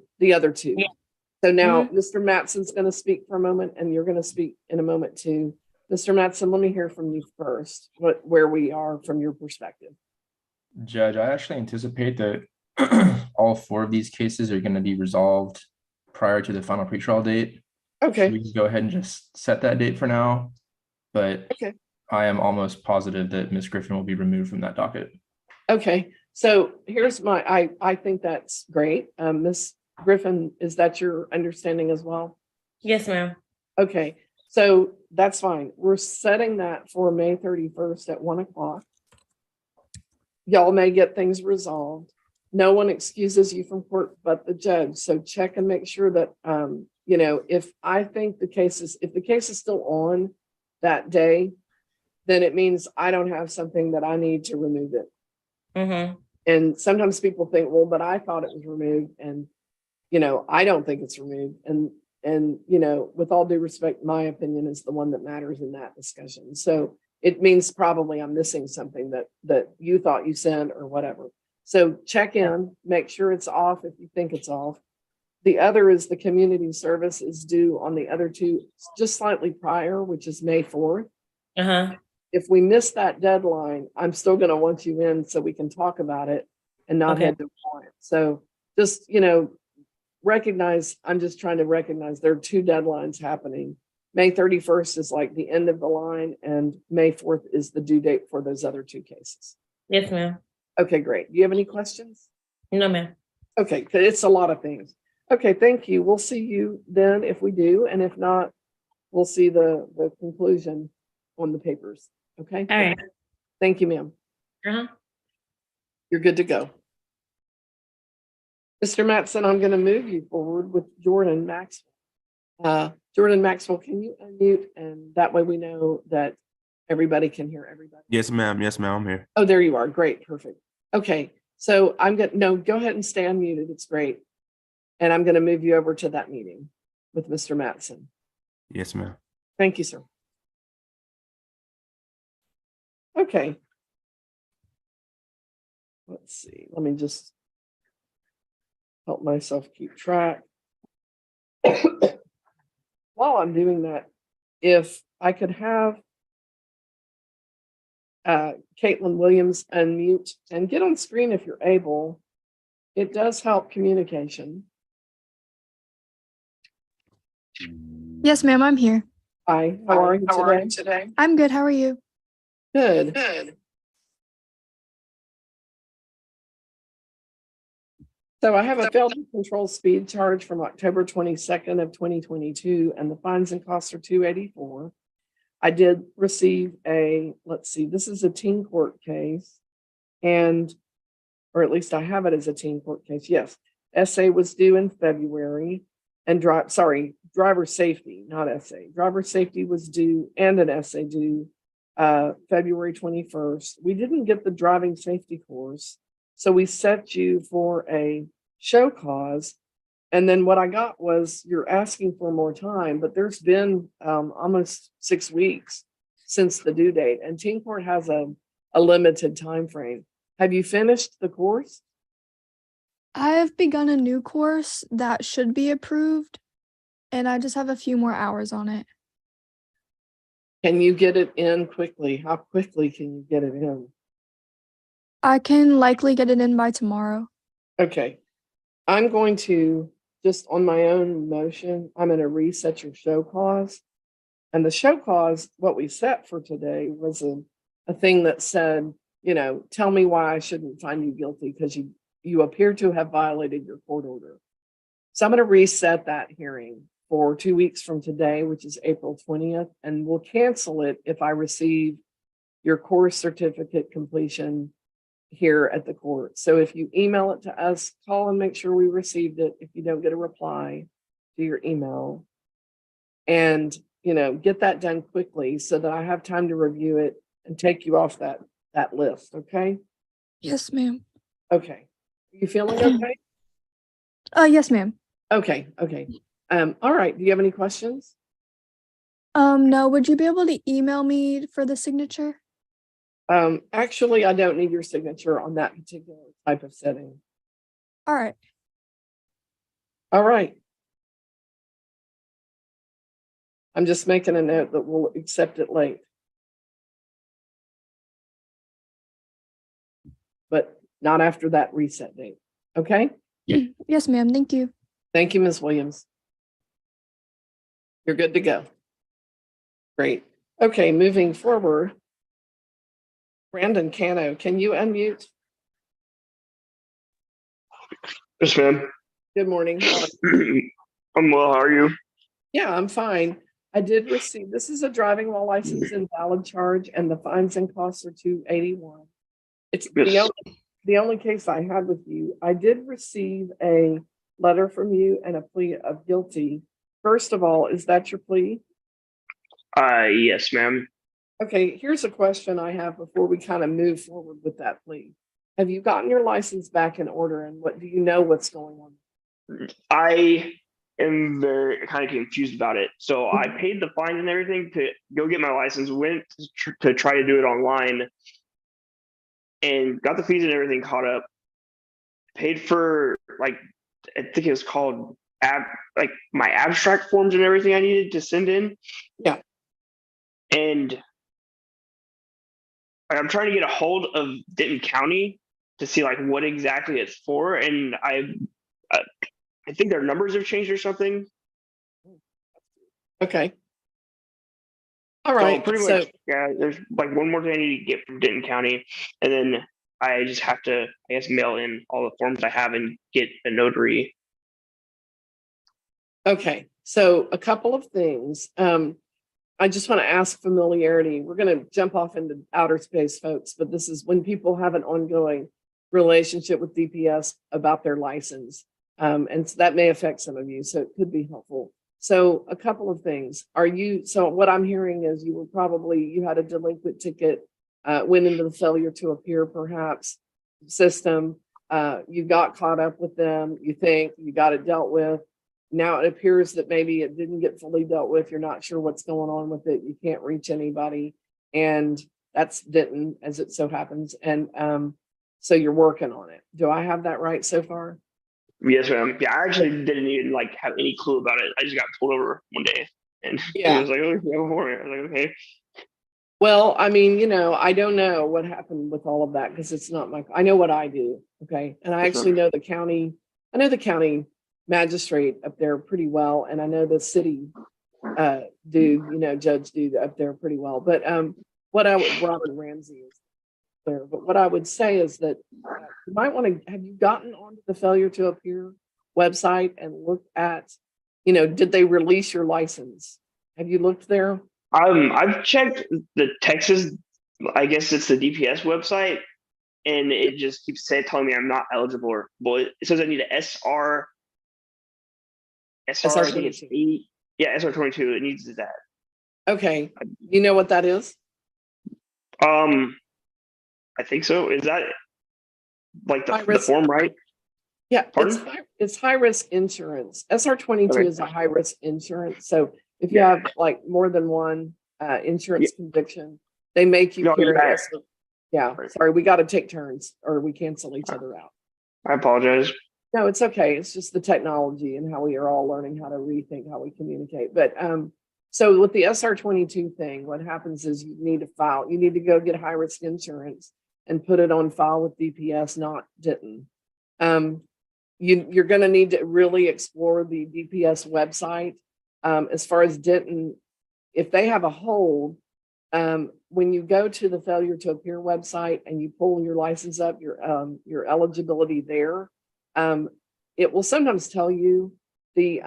2. Yeah. So now Mr. Matson's going to speak for a moment, and you're going to speak in a moment too. Mr. Matson, let me hear from you first, where we are from your perspective. Judge, I actually anticipate that all 4 of these cases are going to be resolved prior to the final pretrial date. Okay. So we can go ahead and just set that date for now. But okay. I am almost positive that Ms. Griffin will be removed from that docket. Okay. So here's I think that's great. Ms. Griffin, is that your understanding as well? Yes, ma'am. Okay. So that's fine. We're setting that for May 31st at 1:00. Y'all may get things resolved. No one excuses you from court but the judge. So check and make sure that, if I think if the case is still on that day, then it means I don't have something that I need to remove it. And sometimes people think, well, but I thought it was removed, and, I don't think it's removed. And, with all due respect, my opinion is the one that matters in that discussion. So it means probably I'm missing something that you thought you sent or whatever. So check in, make sure it's off if you think it's off. The other is the community service is due on the other 2, just slightly prior, which is May 4th. If we miss that deadline, I'm still going to want you in so we can talk about it and not head to warrant. So just, recognize, I'm just trying to recognize there are 2 deadlines happening. May 31st is like the end of the line, and May 4th is the due date for those other 2 cases. Yes, ma'am. Okay, great. Do you have any questions? No, ma'am. Okay, it's a lot of things. Okay, thank you. We'll see you then if we do. And if not, we'll see the conclusion on the papers. Okay? All right. Thank you, ma'am. Uh-huh. You're good to go. Mr. Mattson, I'm going to move you forward with Jordan Maxwell. Jordan Maxwell, can you unmute? And that way we know that everybody can hear everybody. Yes, ma'am. Yes, ma'am. I'm here. Oh, there you are. Great. Perfect. Okay. So go ahead and stay unmuted. It's great. And I'm going to move you over to that meeting with Mr. Mattson. Yes, ma'am. Thank you, sir. Okay. Let's see. Let me just help myself keep track. While I'm doing that, if I could have Caitlin Williams unmute and get on screen if you're able, it does help communication. Yes, ma'am, I'm here. Hi, how are you today? I'm good. How are you? Good. So I have a failed to control speed charge from October 22nd of 2022, and the fines and costs are $284. I did receive this is a teen court case, or at least I have it as a teen court case. Yes, SA was due in February, and driver safety, not SA. Driver safety was due and an SA due February 21st. We didn't get the driving safety course, so we set you for a show cause. And then what I got was you're asking for more time, but there's been almost 6 weeks since the due date, and teen court has a limited time frame. Have you finished the course? I have begun a new course that should be approved, and I just have a few more hours on it. Can you get it in quickly? How quickly can you get it in? I can likely get it in by tomorrow. Okay. I'm going to, just on my own motion, I'm going to reset your show cause. And the show cause, what we set for today was a thing that said, tell me why I shouldn't find you guilty because you appear to have violated your court order. So I'm going to reset that hearing for 2 weeks from today, which is April 20th, and we'll cancel it if I receive your course certificate completion here at the court. So if you email it to us, call and make sure we received it. If you don't get a reply to your email, and get that done quickly so that I have time to review it and take you off that list. Okay. Yes, ma'am. Okay. Are you feeling okay? Yes, ma'am. Okay. All right. Do you have any questions? No, would you be able to email me for the signature? Actually, I don't need your signature on that particular type of setting. All right. All right. I'm just making a note that we'll accept it late. But not after that reset date. Okay? Yes, ma'am. Thank you. Thank you, Ms. Williams. You're good to go. Great. Okay, moving forward. Brandon Cano, can you unmute? Yes, ma'am. Good morning. I'm well. How are you? Yeah, I'm fine. I did receive, this is a driving while license invalid charge, and the fines and costs are $281. It's the only case I had with you. I did receive a letter from you and a plea of guilty. First of all, is that your plea? Yes, ma'am. Okay, here's a question I have before we kind of move forward with that plea. Have you gotten your license back in order, and what do you know what's going on? I am very kind of confused about it. So I paid the fine and everything to go get my license, went to try to do it online, and got the fees and everything caught up. Paid for I think it was called my abstract forms and everything I needed to send in. Yeah. And I'm trying to get a hold of Denton County to see what exactly it's for, and I think their numbers have changed or something. Okay. All right. So pretty much, yeah. There's one more thing I need to get from Denton County, and then I just have to, I guess, mail in all the forms I have and get a notary. Okay. So a couple of things. I just want to ask familiarity. We're going to jump off into outer space, folks, but this is when people have an ongoing relationship with DPS about their license. And so that may affect some of you, so it could be helpful. So a couple of things. So what I'm hearing is you had a delinquent ticket, went into the failure to appear perhaps system. You got caught up with them. You think you got it dealt with. Now it appears that maybe it didn't get fully dealt with. You're not sure what's going on with it. You can't reach anybody. And that's Denton, as it so happens. And so you're working on it. Do I have that right so far? Yes, ma'am. Yeah, I actually didn't even like have any clue about it. I just got pulled over one day, and Yeah. it was like, oh, yeah, before me. I was like, okay. Well, I mean, I don't know what happened with all of that because it's not I know what I do. Okay. And I actually know the county magistrate up there pretty well. And I know the city judge dude up there pretty well. But Robert Ramsey is there. But what I would say is that you might want to, have you gotten onto the failure to appear website and looked at, did they release your license? Have you looked there? I've checked the Texas, I guess it's the DPS website, and it just keeps telling me I'm not eligible. But it says I need an SR. I think it's 8. Yeah, SR22. It needs that. Okay. You know what that is? I think so. Is that like the form, right? Yeah, Pardon? it's high risk insurance. SR22 Okay. is a high risk insurance. So if you have like more than one insurance conviction, they make you carry it. Yeah, sorry, we got to take turns or we cancel each other out. I apologize. No, it's okay. It's just the technology and how we are all learning how to rethink how we communicate. But so with the SR22 thing, what happens is you need to file. You need to go get high risk insurance and put it on file with DPS, not Denton. You're going to need to really explore the DPS website. As far as Denton, if they have a hold, when you go to the failure to appear website and you pull your license up, your eligibility there, it will sometimes tell you the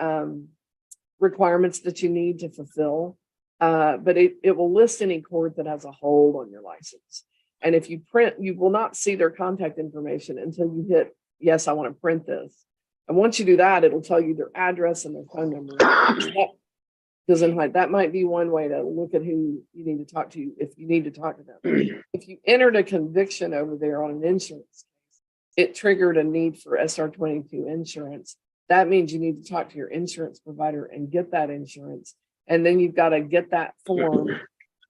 requirements that you need to fulfill, but it will list any court that has a hold on your license. And if you print, you will not see their contact information until you hit, yes, I want to print this. And once you do that, it'll tell you their address and their phone number. That might be one way to look at who you need to talk to if you need to talk to them. If you entered a conviction over there on an insurance case, it triggered a need for SR22 insurance. That means you need to talk to your insurance provider and get that insurance. And then you've got to get that form.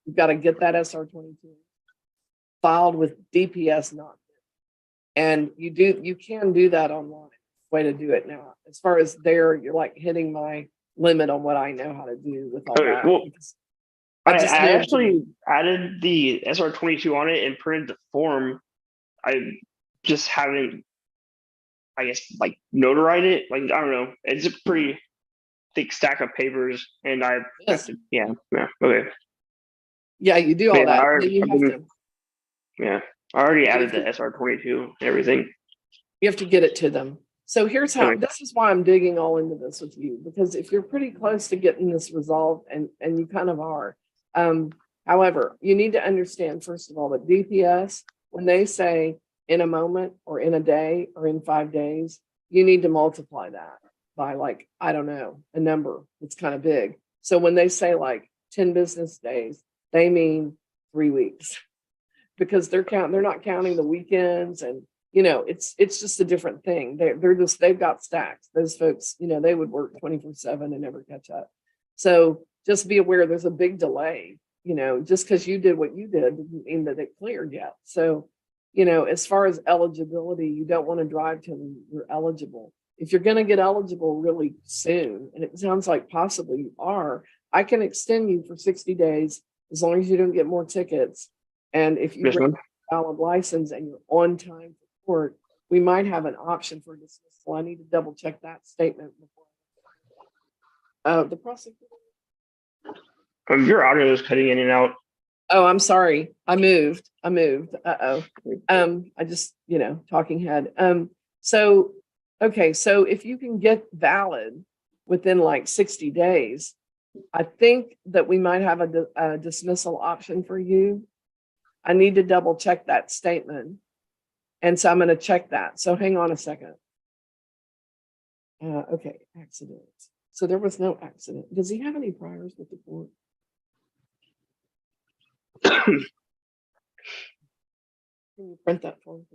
You've got to get that SR22 filed with DPS, not. And you can do that online. Way to do it now. As far as there, you're like hitting my limit on what I know how to do with all that. Well, I know actually added the SR22 on it and printed the form. I just haven't, I guess, like notarized it. Like, I don't know. It's a pretty thick stack of papers, and I have to, okay. Yeah, you do all that. I already added the SR22 and everything. You have to get it to them. So here's how, this is why I'm digging all into this with you, because if you're pretty close to getting this resolved, and you kind of are, however, you need to understand, first of all, that DPS, when they say in a moment or in a day or in 5 days, you need to multiply that by like, I don't know, a number that's kind of big. So when they say like 10 business days, they mean 3 weeks because they're not counting the weekends, and it's just a different thing. They've got stacks. Those folks, they would work 24/7 and never catch up. So just be aware there's a big delay. Just because you did what you did doesn't mean that it cleared yet. So, as far as eligibility, you don't want to drive till you're eligible. If you're going to get eligible really soon, and it sounds like possibly you are, I can extend you for 60 days as long as you don't get more tickets. And if you bring a valid license and you're on time for court, we might have an option for dismissal. I need to double check that statement before. The prosecutor. Your audio is cutting in and out. Oh, I'm sorry. I moved. I just, talking head. So if you can get valid within like 60 days, I think that we might have a dismissal option for you. I need to double check that statement. And so I'm going to check that. So hang on a second. Okay, accident. So there was no accident. Does he have any priors with the court? Can you print that for me?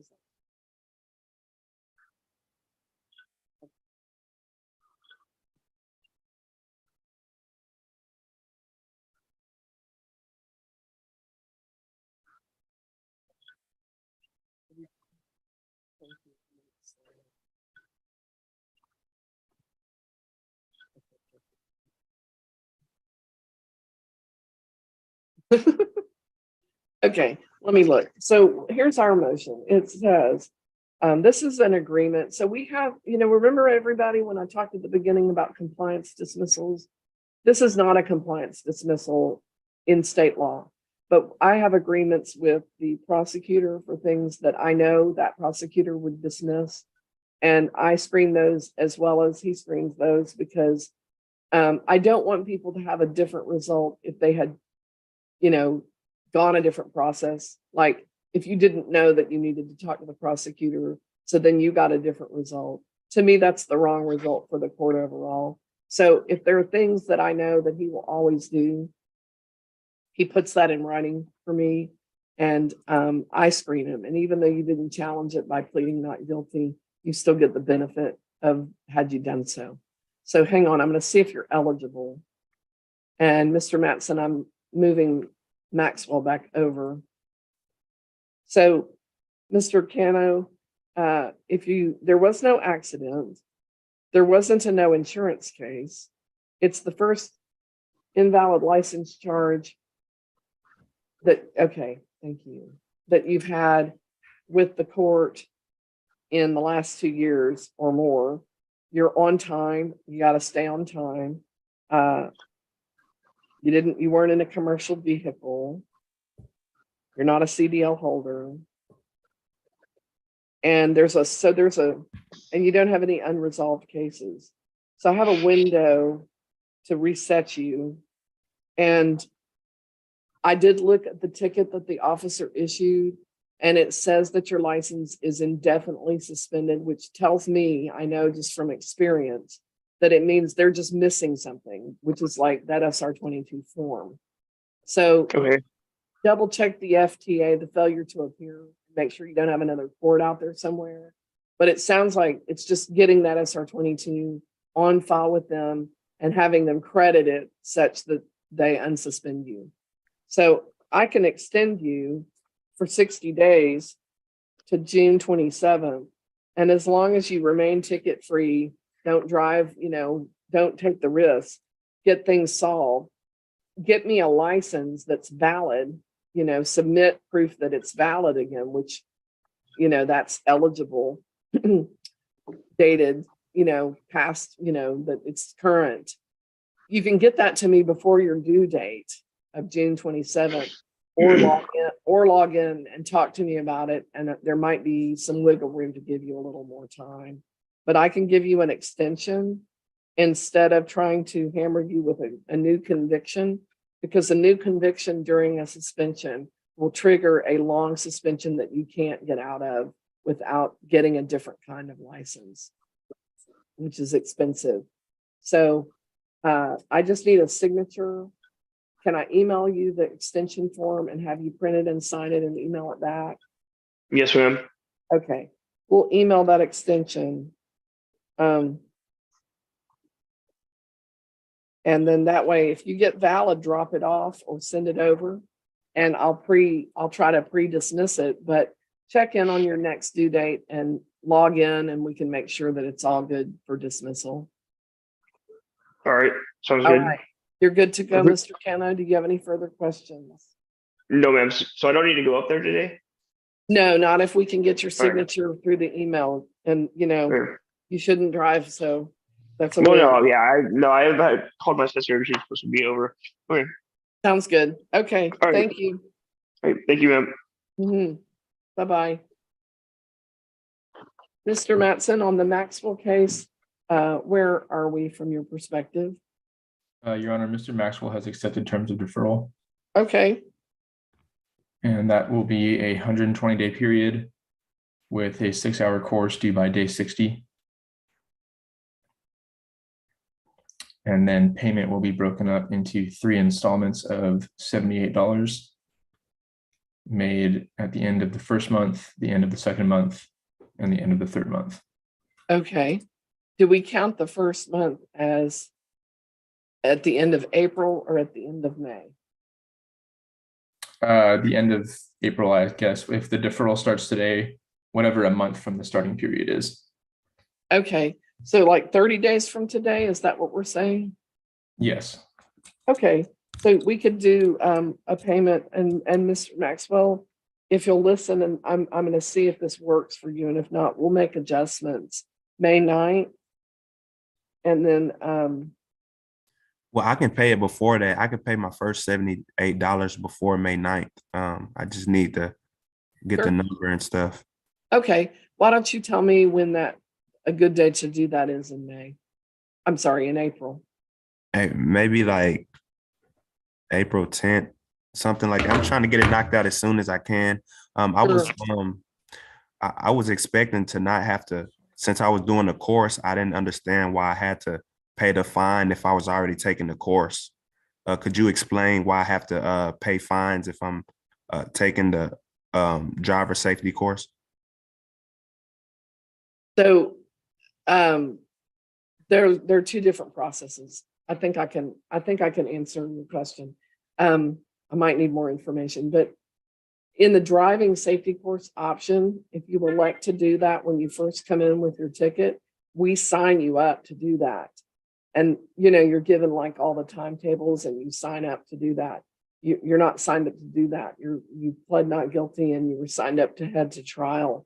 Okay, let me look. So here's our motion. It says, this is an agreement. So we have, remember everybody when I talked at the beginning about compliance dismissals? This is not a compliance dismissal in state law, but I have agreements with the prosecutor for things that I know that prosecutor would dismiss. And I screen those as well as he screens those because I don't want people to have a different result if they had, gone a different process. Like if you didn't know that you needed to talk to the prosecutor, so then you got a different result. To me, that's the wrong result for the court overall. So if there are things that I know that he will always do, he puts that in writing for me and I screen him. And even though you didn't challenge it by pleading not guilty, you still get the benefit of had you done so. So hang on, I'm going to see if you're eligible. And Mr. Matson, I'm moving Maxwell back over. So Mr. Cano, there was no accident, there wasn't a no insurance case. It's the first invalid license charge that, okay, thank you, that you've had with the court in the last 2 years or more. You're on time. You got to stay on time. You weren't in a commercial vehicle. You're not a CDL holder. And and you don't have any unresolved cases. So I have a window to reset you. And I did look at the ticket that the officer issued, and it says that your license is indefinitely suspended, which tells me, I know just from experience, that it means they're just missing something, which is like that SR-22 form. So Okay. double check the FTA, the failure to appear, make sure you don't have another court out there somewhere. But it sounds like it's just getting that SR-22 on file with them and having them credit it such that they unsuspend you. So I can extend you for 60 days to June 27th. And as long as you remain ticket free, don't drive, don't take the risk, get things solved, get me a license that's valid, submit proof that it's valid again, which, that's eligible, dated, past, that it's current. You can get that to me before your due date of June 27th. Or log in and talk to me about it. And there might be some wiggle room to give you a little more time, but I can give you an extension instead of trying to hammer you with a new conviction, because a new conviction during a suspension will trigger a long suspension that you can't get out of without getting a different kind of license, which is expensive. So I just need a signature. Can I email you the extension form and have you print it and sign it and email it back? Yes, ma'am. Okay, we'll email that extension. And then that way, if you get valid, drop it off or send it over and I'll try to pre-dismiss it, but check in on your next due date and log in and we can make sure that it's all good for dismissal. All right. Sounds All good. right. You're good to go, Mhm. Mr. Cano. Do you have any further questions? No, ma'am. So I don't need to go up there today? No, not if we can get your All right. signature through the email. And, Yeah. you shouldn't drive, so that's a Well, win. no, yeah, I called my sister. She's supposed to be over. Okay. Sounds good. Okay, All right. thank you. All right. Thank you, ma'am. Bye-bye. Mr. Matson, on the Maxwell case, where are we from your perspective? Your Honor, Mr. Maxwell has accepted terms of deferral, Okay, and that will be a 120-day period with a 6-hour course due by day 60. And then payment will be broken up into 3 installments of $78 made at the end of the first month, the end of the second month, and the end of the third month. okay. Do we count the first month as at the end of April or at the end of May? The end of April, I guess, if the deferral starts today, whatever a month from the starting period is. Okay, so like 30 days from today, is that what we're saying? Yes. Okay, so we could do a payment and Mr. Maxwell, if you'll listen, and I'm gonna see if this works for you, and if not, we'll make adjustments. May 9th. And then Well, I can pay it before that. I can pay my first $78 before May 9th. I just need to get Sure. the number and stuff. okay, why don't you tell me when a good day to do that is in May? I'm sorry, in April. Hey, maybe like April 10th, something like that. I'm trying to get it knocked out as soon as I can. I was expecting to not have to, since I was doing the course, I didn't understand why I had to pay the fine if I was already taking the course. Could you explain why I have to pay fines if I'm taking the driver safety course? So there are 2 different processes. I think I can answer your question. I might need more information, but in the driving safety course option, if you elect to do that when you first come in with your ticket, we sign you up to do that. And you're given like all the timetables and you sign up to do that. You're not signed up to do that. You pled not guilty and you were signed up to head to trial.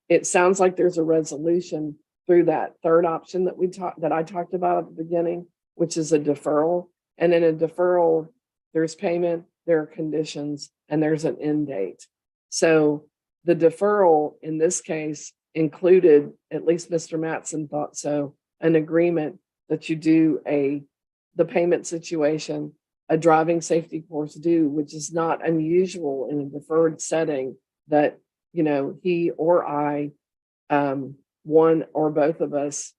It sounds like there's a resolution through that third option that I talked about at the beginning, which is a deferral. And in a deferral, there's payment, there are conditions, and there's an end date. So the deferral in this case included, at least Mr. Mattson thought so, an agreement that you do the payment situation, a driving safety course due, which is not unusual in a deferred setting, that he or I, one or both of us,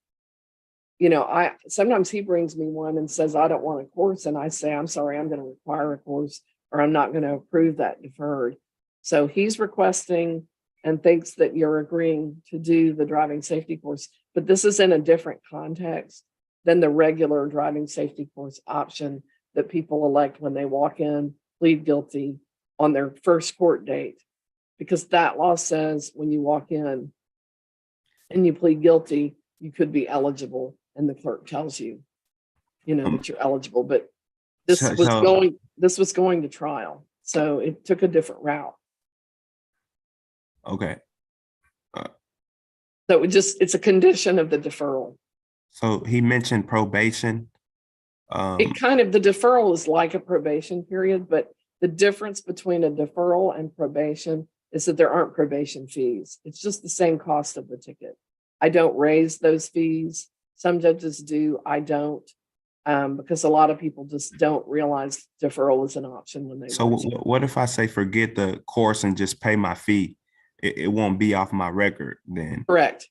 sometimes he brings me one and says, I don't want a course. And I say, I'm sorry, I'm going to require a course, or I'm not going to approve that deferred. So he's requesting and thinks that you're agreeing to do the driving safety course, but this is in a different context than the regular driving safety course option that people elect when they walk in, plead guilty on their first court date. Because that law says when you walk in and you plead guilty, you could be eligible, and the clerk tells you, that you're eligible. But this was going to trial, so it took a different route. Okay. So it's a condition of the deferral. So he mentioned probation. The deferral is like a probation period, but the difference between a deferral and probation is that there aren't probation fees. It's just the same cost of the ticket. I don't raise those fees. Some judges do, I don't, because a lot of people just don't realize deferral is an option when they. So what if I say forget the course and just pay my fee? It won't be off my record then. Correct.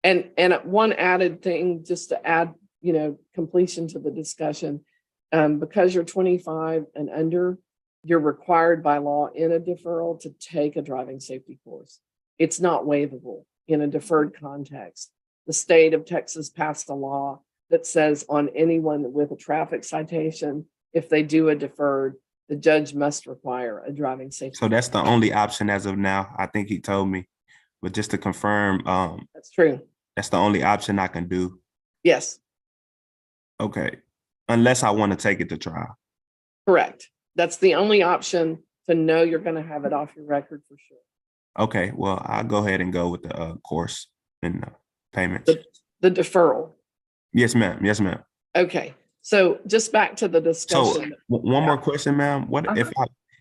And one added thing, just to add, completion to the discussion, because you're 25 and under, you're required by law in a deferral to take a driving safety course. It's not waivable in a deferred context. The state of Texas passed a law that says on anyone with a traffic citation, if they do a deferred, the judge must require a driving safety. So that's the only option as of now. I think he told me, but just to confirm, that's true. That's the only option I can do. Yes. Okay. Unless I want to take it to trial. Correct. That's the only option to know you're going to have it off your record for sure. Okay. Well, I'll go ahead and go with the course and payments. The deferral. Yes, ma'am. Yes, ma'am. Okay. So just back to the discussion. So one more question, ma'am. What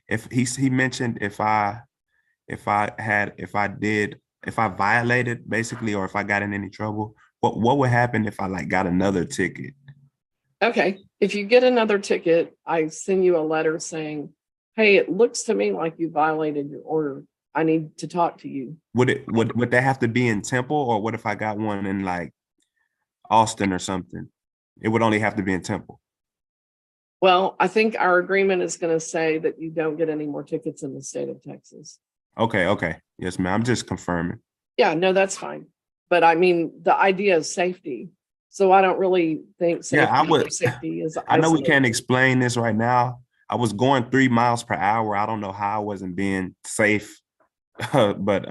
if he mentioned if I violated basically, or if I got in any trouble, what would happen if I like got another ticket? Okay, if you get another ticket, I send you a letter saying, hey, it looks to me like you violated your order. I need to talk to you. Would that have to be in Temple, or what if I got one in like Austin or something? It would only have to be in Temple. Well, I think our agreement is going to say that you don't get any more tickets in the state of Texas. Okay. Yes, ma'am. I'm just confirming. Yeah, no, that's fine. But I mean, the idea is safety. So I don't really think safety is I know we isolated. can't explain this right now. I was going 3 miles per hour. I don't know how I wasn't being safe, but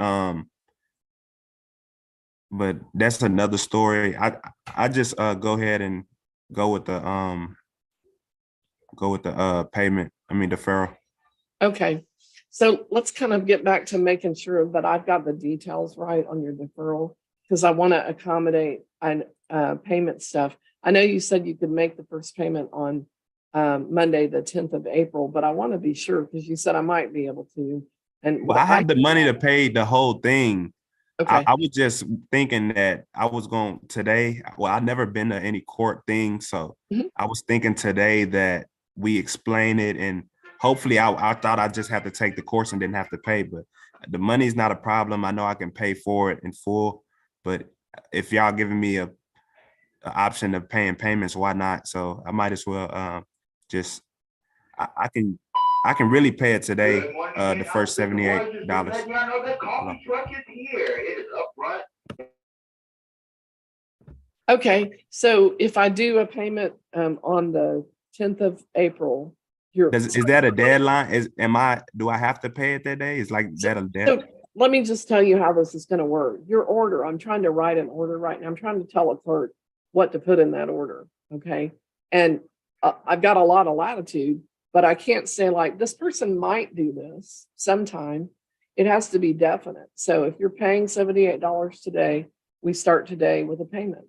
that's another story. I just go ahead and go with the payment. I mean deferral. Okay, so let's kind of get back to making sure that I've got the details right on your deferral, because I want to accommodate and payment stuff. I know you said you could make the first payment on Monday, the 10th of April, but I want to be sure because you said I might be able to. And Well, I have the money to pay the whole thing. Okay. I was just thinking that I was going today. Well, I've never been to any court thing, so I was thinking today that we explain it, and hopefully I thought I just had to take the course and didn't have to pay, but the money's not a problem. I know I can pay for it in full, but if y'all giving me a option of paying payments, why not? So I might as well just I can really pay it today, the first $78. Okay, so if I do a payment on the 10th of April, Is that a deadline? Do I have to pay it that day? Is like that a deadline? So let me just tell you how this is going to work. Your order, I'm trying to write an order right now. I'm trying to tell a clerk what to put in that order. Okay. And I've got a lot of latitude, but I can't say like this person might do this sometime. It has to be definite. So if you're paying $78 today, we start today with a payment.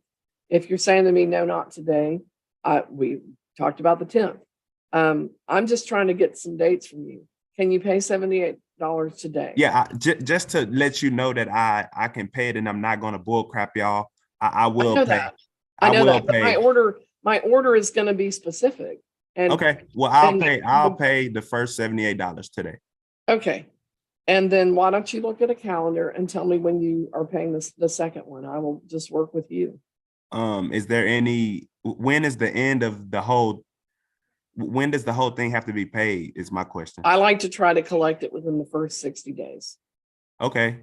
If you're saying to me, no, not today, we talked about the 10th. I'm just trying to get some dates from you. Can you pay $78 today? Yeah, just to let you know that I can pay it and I'm not going to bull crap y'all. I will pay. That. I know that. But my order is going to be specific. And okay, well I'll pay the first $78 today. Okay. And then why don't you look at a calendar and tell me when you are paying the second one? I will just work with you. Is there when is the end of the whole? When does the whole thing have to be paid is my question. I like to try to collect it within the first 60 days. Okay.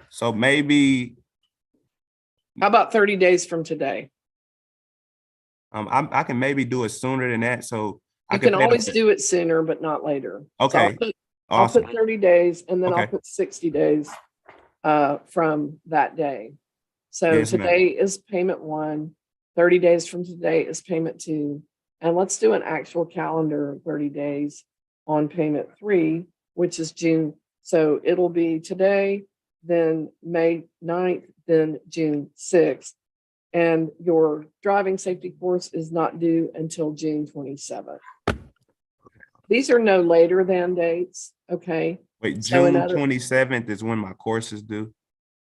So maybe. How about 30 days from today? I can maybe do it sooner than that. So you can always do it sooner, but not later. Okay. So I'll put 30 days and then I'll put 60 days from that day. So yes, today is payment 1, 30 days from today is payment 2. And let's do an actual calendar 30 days on payment 3, which is June. So it'll be today, then May 9th, then June 6th. And your driving safety course is not due until June 27th. These are no later than dates, okay? Wait, June 27th is when my course is due?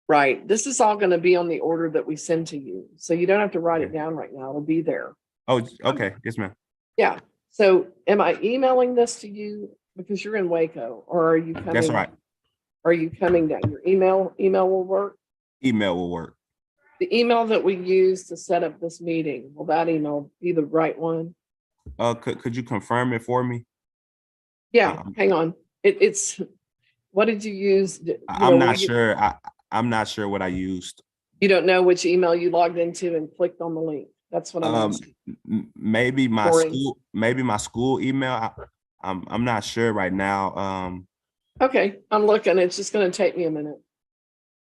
Right. This is all going to be on the order that we send to you. So you don't have to write it down right now. It'll be there. Oh, okay. Yes, ma'am. Yeah. So am I emailing this to you because you're in Waco, or are you coming? That's right. Are you coming down? Your email will work? Email will work. The email that we use to set up this meeting, will that email be the right one? Could you confirm it for me? Yeah, hang on. It's what did you use? I'm not sure. I'm not sure what I used. You don't know which email you logged into and clicked on the link. That's what I'm asking. Maybe my school email. I'm not sure right now. Okay, I'm looking. It's just going to take me a minute.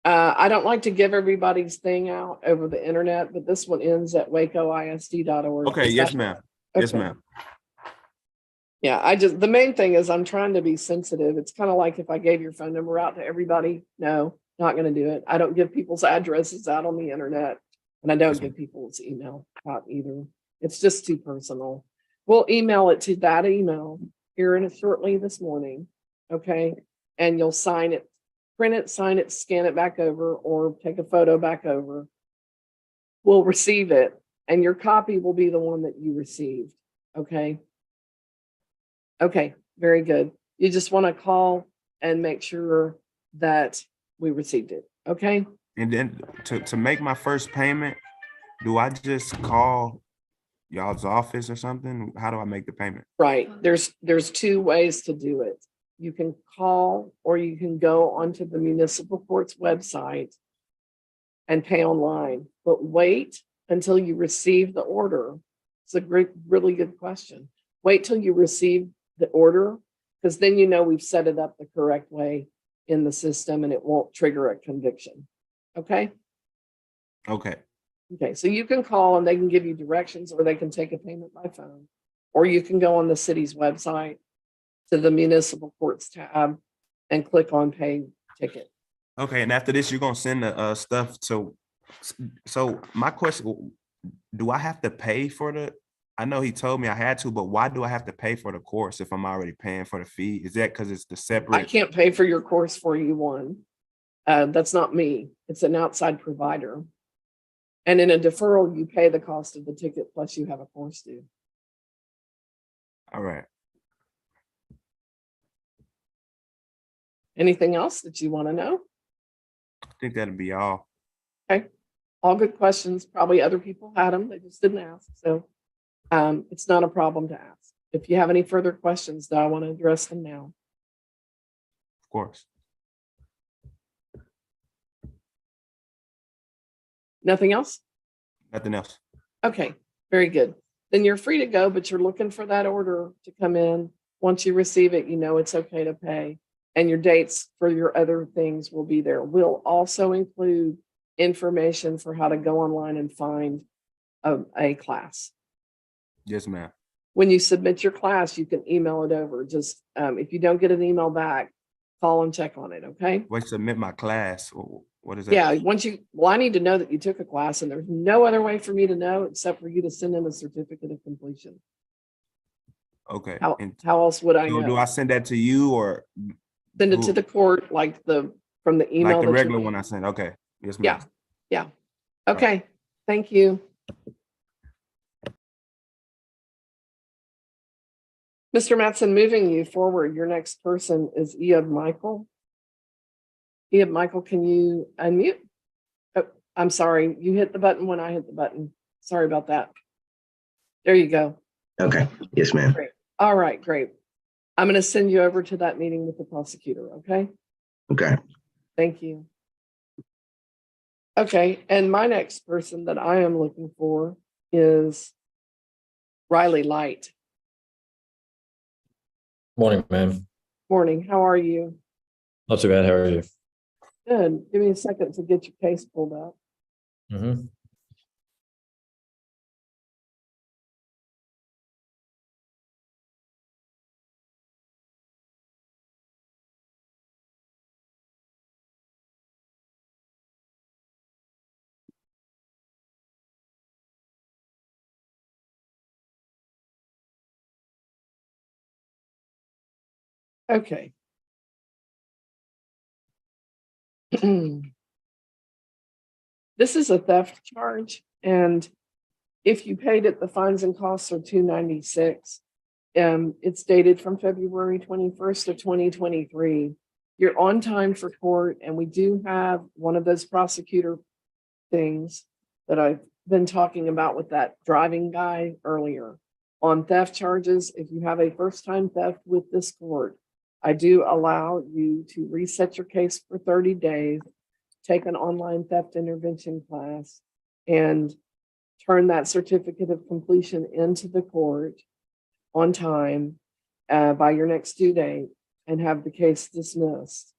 I don't like to give everybody's thing out over the internet, but this one ends at wacoisd.org. Okay, yes, ma'am. Okay. Yes, ma'am. Yeah, the main thing is I'm trying to be sensitive. It's kind of like if I gave your phone number out to everybody. No, not going to do it. I don't give people's addresses out on the internet, and I don't give people's email out either. It's just too personal. We'll email it to that email here in shortly this morning. Okay. And you'll sign it, print it, sign it, scan it back over, or take a photo back over. will receive it, and your copy will be the one that you received. Okay. Okay, very good. You just want to call and make sure that we received it. Okay. And then to make my first payment, do I just call y'all's office or something? How do I make the payment? Right. There's two ways to do it. You can call, or you can go onto the municipal court's website and pay online, but wait until you receive the order. It's a really good question. Wait till you receive the order, because then you know we've set it up the correct way in the system and it won't trigger a conviction. Okay. Okay. Okay, so you can call and they can give you directions, or they can take a payment by phone, or you can go on the city's website to the municipal courts tab and click on pay ticket. Okay, and after this, you're gonna send the stuff to. So my question: do I have to pay for the? I know he told me I had to, but why do I have to pay for the course if I'm already paying for the fee? Is that because it's the separate? I can't pay for your course for you, one. That's not me. It's an outside provider. And in a deferral, you pay the cost of the ticket plus you have a course due. All right. Anything else that you want to know? I think that'll be all. Okay. All good questions. Probably other people had them. They just didn't ask. So it's not a problem to ask. If you have any further questions, though, I want to address them now. Of course. Nothing else? Nothing else. Okay, very good. Then you're free to go, but you're looking for that order to come in. Once you receive it, you know it's okay to pay. And your dates for your other things will be there. We'll also include information for how to go online and find a class. Yes, ma'am. When you submit your class, you can email it over. Just if you don't get an email back, call and check on it, okay? Wait, submit my class. What is that? Yeah, I need to know that you took a class, and there's no other way for me to know except for you to send in a certificate of completion. Okay. How else would I So know? do I send that to you or Send it to the court, like from the email. like the that you regular get. one I sent? Okay. Yes, ma'am. Yeah. Okay. Thank you. Mr. Matson, moving you forward, your next person is Eab Michael. Eab Michael, can you unmute? Oh, I'm sorry. You hit the button when I hit the button. Sorry about that. There you go. Okay. Yes, ma'am. Great. All right, great. I'm going to send you over to that meeting with the prosecutor, okay? Okay. Thank you. Okay, and my next person that I am looking for is Riley Light. Morning, ma'am. Morning, how are you? Not too bad. How are you? Good. Give me a second to get your case pulled up. Mm-hmm. Okay. This is a theft charge, and if you paid it, the fines and costs are $296. It's dated from February 21st of 2023. You're on time for court, and we do have one of those prosecutor things that I've been talking about with that driving guy earlier. On theft charges, if you have a first-time theft with this court, I do allow you to reset your case for 30 days, take an online theft intervention class, and turn that certificate of completion into the court on time by your next due date and have the case dismissed.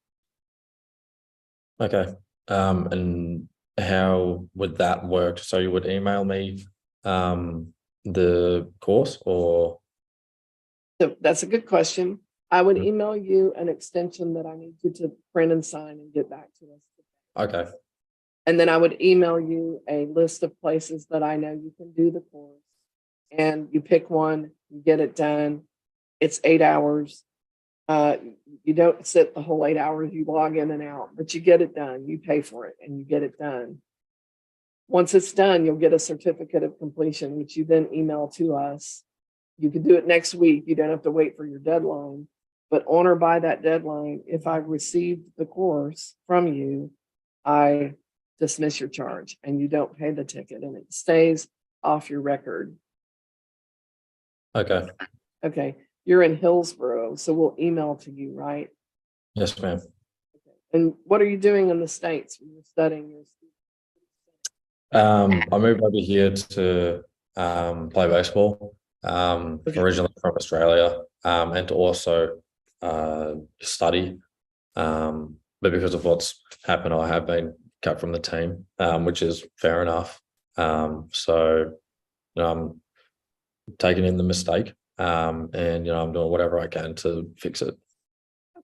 Okay. And how would that work? So you would email me the course, or? So that's a good question. I would email you an extension that I need you to print and sign and get back to us. Okay. And then I would email you a list of places that I know you can do the course. And you pick one, you get it done. It's 8 hours. You don't sit the whole 8 hours, you log in and out, but you get it done. You pay for it and you get it done. Once it's done, you'll get a certificate of completion, which you then email to us. You can do it next week. You don't have to wait for your deadline. But on or by that deadline, if I received the course from you, I dismiss your charge and you don't pay the ticket and it stays off your record. Okay. Okay. You're in Hillsborough, so we'll email to you, right? Yes, ma'am. And what are you doing in the States when you're studying your? I moved over here to play baseball. Originally from Australia, and to also study. But because of what's happened, I have been cut from the team, which is fair enough. So I'm taking in the mistake, and I'm doing whatever I can to fix it.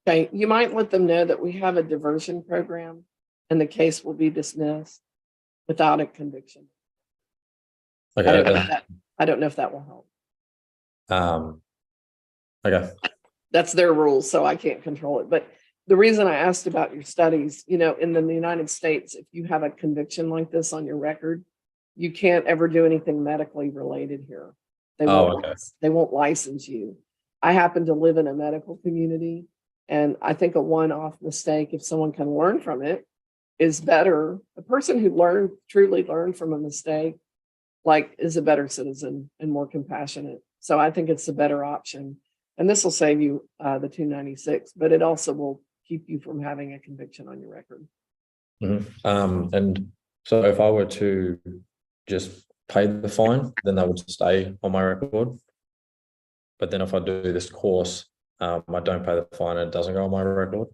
Okay, you might let them know that we have a diversion program and the case will be dismissed without a conviction. Okay. I don't know if that will help. Okay. That's their rules, so I can't control it. But the reason I asked about your studies, in the United States, if you have a conviction like this on your record, you can't ever do anything medically related here. They won't license you. I happen to live in a medical community, and I think a one-off mistake, if someone can learn from it, is better. A person who truly learned from a mistake, is a better citizen and more compassionate. So I think it's a better option. And this will save you the $296, but it also will keep you from having a conviction on your record. Mm-hmm. And so if I were to just pay the fine, then that would stay on my record. But then if I do this course, I don't pay the fine and it doesn't go on my record.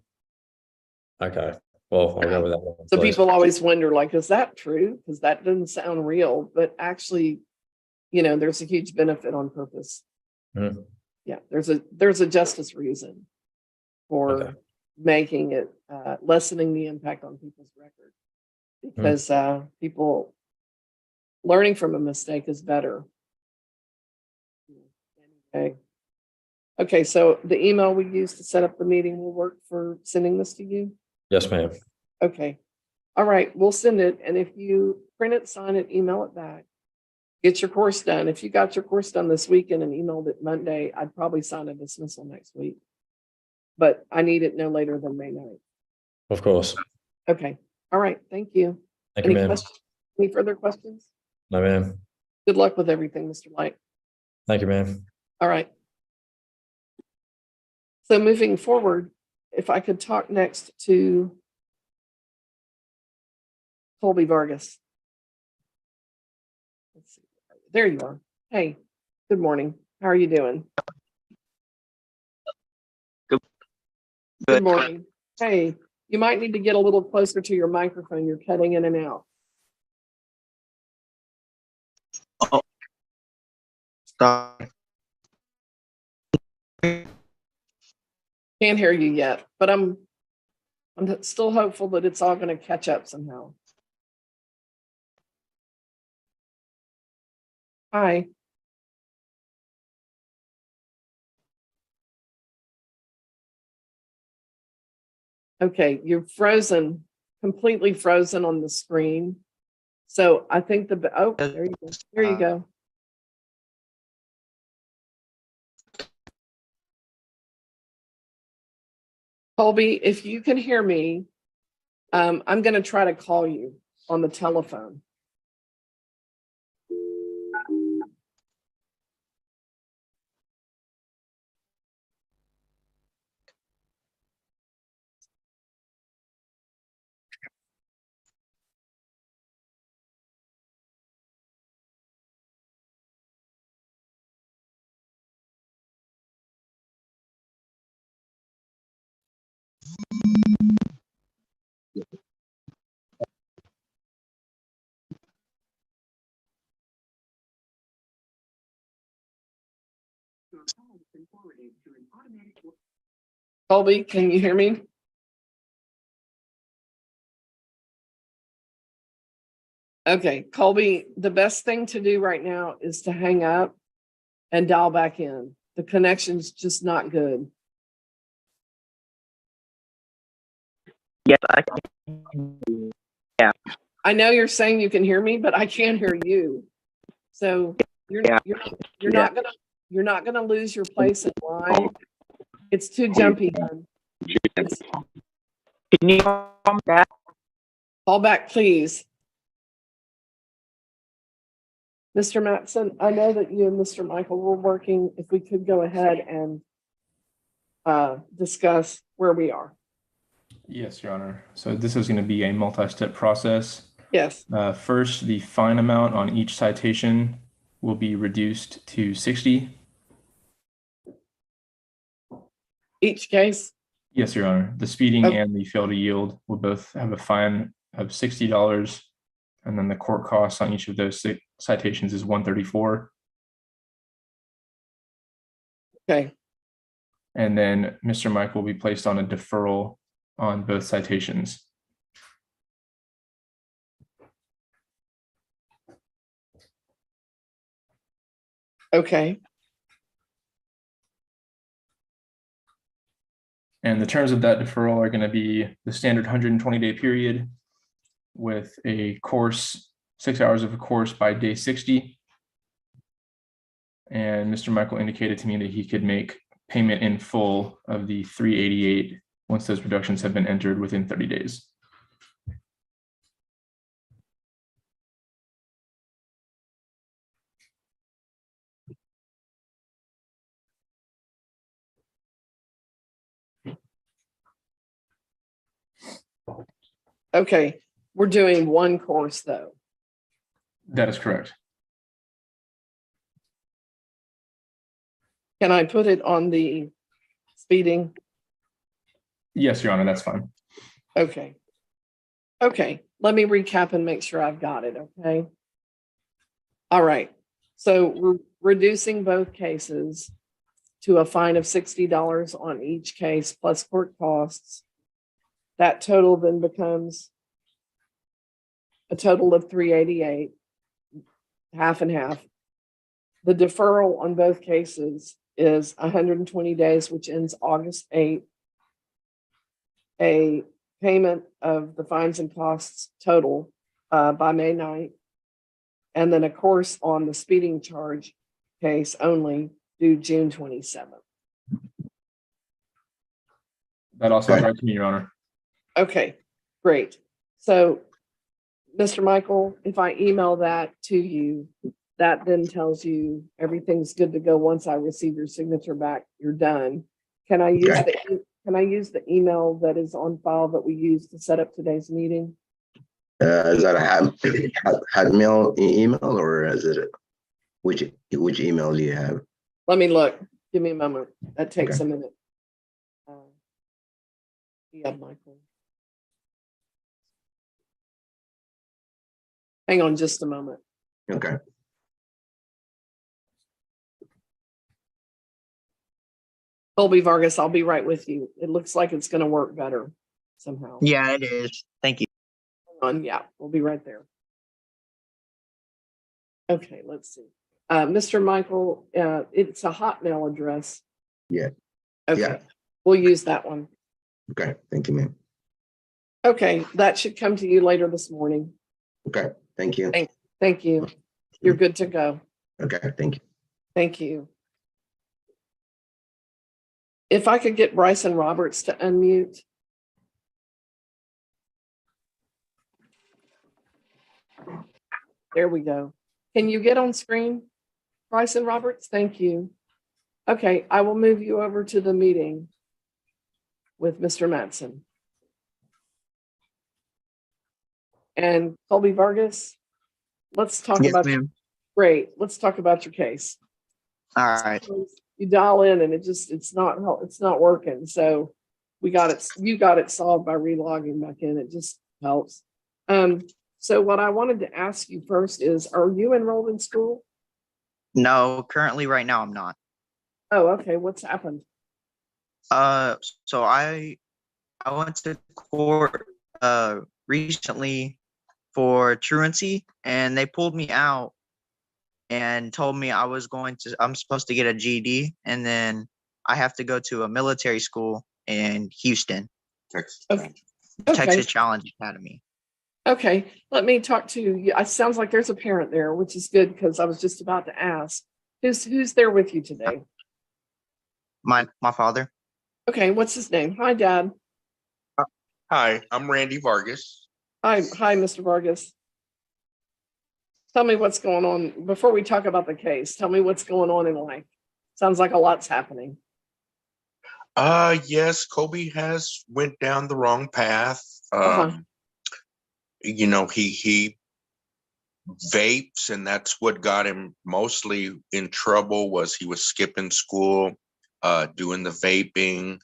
Okay. Well, I'll go with that one. So people always wonder, is that true? Because that doesn't sound real, but actually, there's a huge benefit on purpose. Mm-hmm. Yeah, there's a justice reason for making it, lessening the impact on people's record, because people learning from a mistake is better. Okay, so the email we use to set up the meeting will work for sending this to you? Yes, ma'am. Okay. All right, we'll send it. And if you print it, sign it, email it back. Get your course done. If you got your course done this weekend and emailed it Monday, I'd probably sign a dismissal next week. But I need it no later than May 9th. Of course. Okay. All right. Thank you. Thank you, ma'am. Any further questions? No, ma'am. Good luck with everything, Mr. Light. Thank you, ma'am. All right. So moving forward, if I could talk next to Colby Vargas. Let's see. There you are. Hey, good morning. How are you doing? Good morning. Hey, you might need to get a little closer to your microphone. You're cutting in and out. Oh. Stop. Can't hear you yet, but I'm still hopeful that it's all going to catch up somehow. Hi. Okay, you're frozen, completely frozen on the screen. So I think there you go. There you go. Colby, if you can hear me, I'm going to try to call you on the telephone. Colby, can you hear me? Okay, Colby, the best thing to do right now is to hang up and dial back in. The connection's just not good. Yes, I can. Yeah. I know you're saying you can hear me, but I can't hear you. So you're not gonna lose your place in line. It's too jumpy, hon. Can you come back? Call back, please. Mr. Matson, I know that you and Mr. Michael were working. If we could go ahead and discuss where we are. Yes, Your Honor. So this is going to be a multi-step process. Yes. First, the fine amount on each citation will be reduced to 60. Each case? Yes, Your Honor. The speeding Okay. and the fail to yield will both have a fine of $60. And then the court costs on each of those citations is $134. Okay. And then Mr. Mike will be placed on a deferral on both citations. Okay. And the terms of that deferral are going to be the standard 120-day period with a course, 6 hours of a course by day 60. And Mr. Michael indicated to me that he could make payment in full of the $388 once those reductions have been entered within 30 days. Okay. We're doing one course though. That is correct. Can I put it on the speeding? Yes, Your Honor, that's fine. Okay. Okay. Let me recap and make sure I've got it. Okay. All right. So we're reducing both cases to a fine of $60 on each case plus court costs. That total then becomes a total of $388, half and half. The deferral on both cases is 120 days, which ends August 8th. A payment of the fines and costs total by May 9th. And then a course on the speeding charge case only due June 27th. That also sounds right to me, Your Honor. Okay, great. So, Mr. Michael, if I email that to you, that then tells you everything's good to go. Once I receive your signature back, you're done. Can I use the email that is on file that we used to set up today's meeting? Is that a Hotmail email or is it which email do you have? Let me look. Give me a moment. That takes a minute. Yeah, Michael. Hang on just a moment. Okay. Colby Vargas, I'll be right with you. It looks like it's going to work better somehow. Yeah, it is. Thank you. Hang on, yeah, we'll be right there. Okay, let's see. Mr. Michael, it's a Hotmail address. Yeah. Okay, Yeah. We'll use that one. Okay. Thank you, ma'am. Okay, that should come to you later this morning. Okay. Thank you. Thank you. You're good to go. Okay. Thank you. Thank you. If I could get Bryson Roberts to unmute. There we go. Can you get on screen, Bryson Roberts? Thank you. Okay, I will move you over to the meeting with Mr. Matson. And Colby Vargas, let's talk Yes, about ma'am. great. Let's talk about your case. All right. You dial in and it's not working. So you got it solved by relogging back in. It just helps. So what I wanted to ask you first is, are you enrolled in school? No, currently right now I'm not. Oh, okay. What's happened? So I went to court recently for truancy, and they pulled me out and told me I'm supposed to get a GED, and then I have to go to a military school in Houston, Texas. Okay. Texas Challenge Academy. Okay, let me talk to you. It sounds like there's a parent there, which is good because I was just about to ask. Who's there with you today? My father. Okay, what's his name? Hi, Dad. Hi, I'm Randy Vargas. Hi, Mr. Vargas. Tell me what's going on before we talk about the case. Tell me what's going on in life. Sounds like a lot's happening. Yes, Kobe has went down the wrong path. You know, he vapes, and that's what got him mostly in trouble. Was he was skipping school, doing the vaping.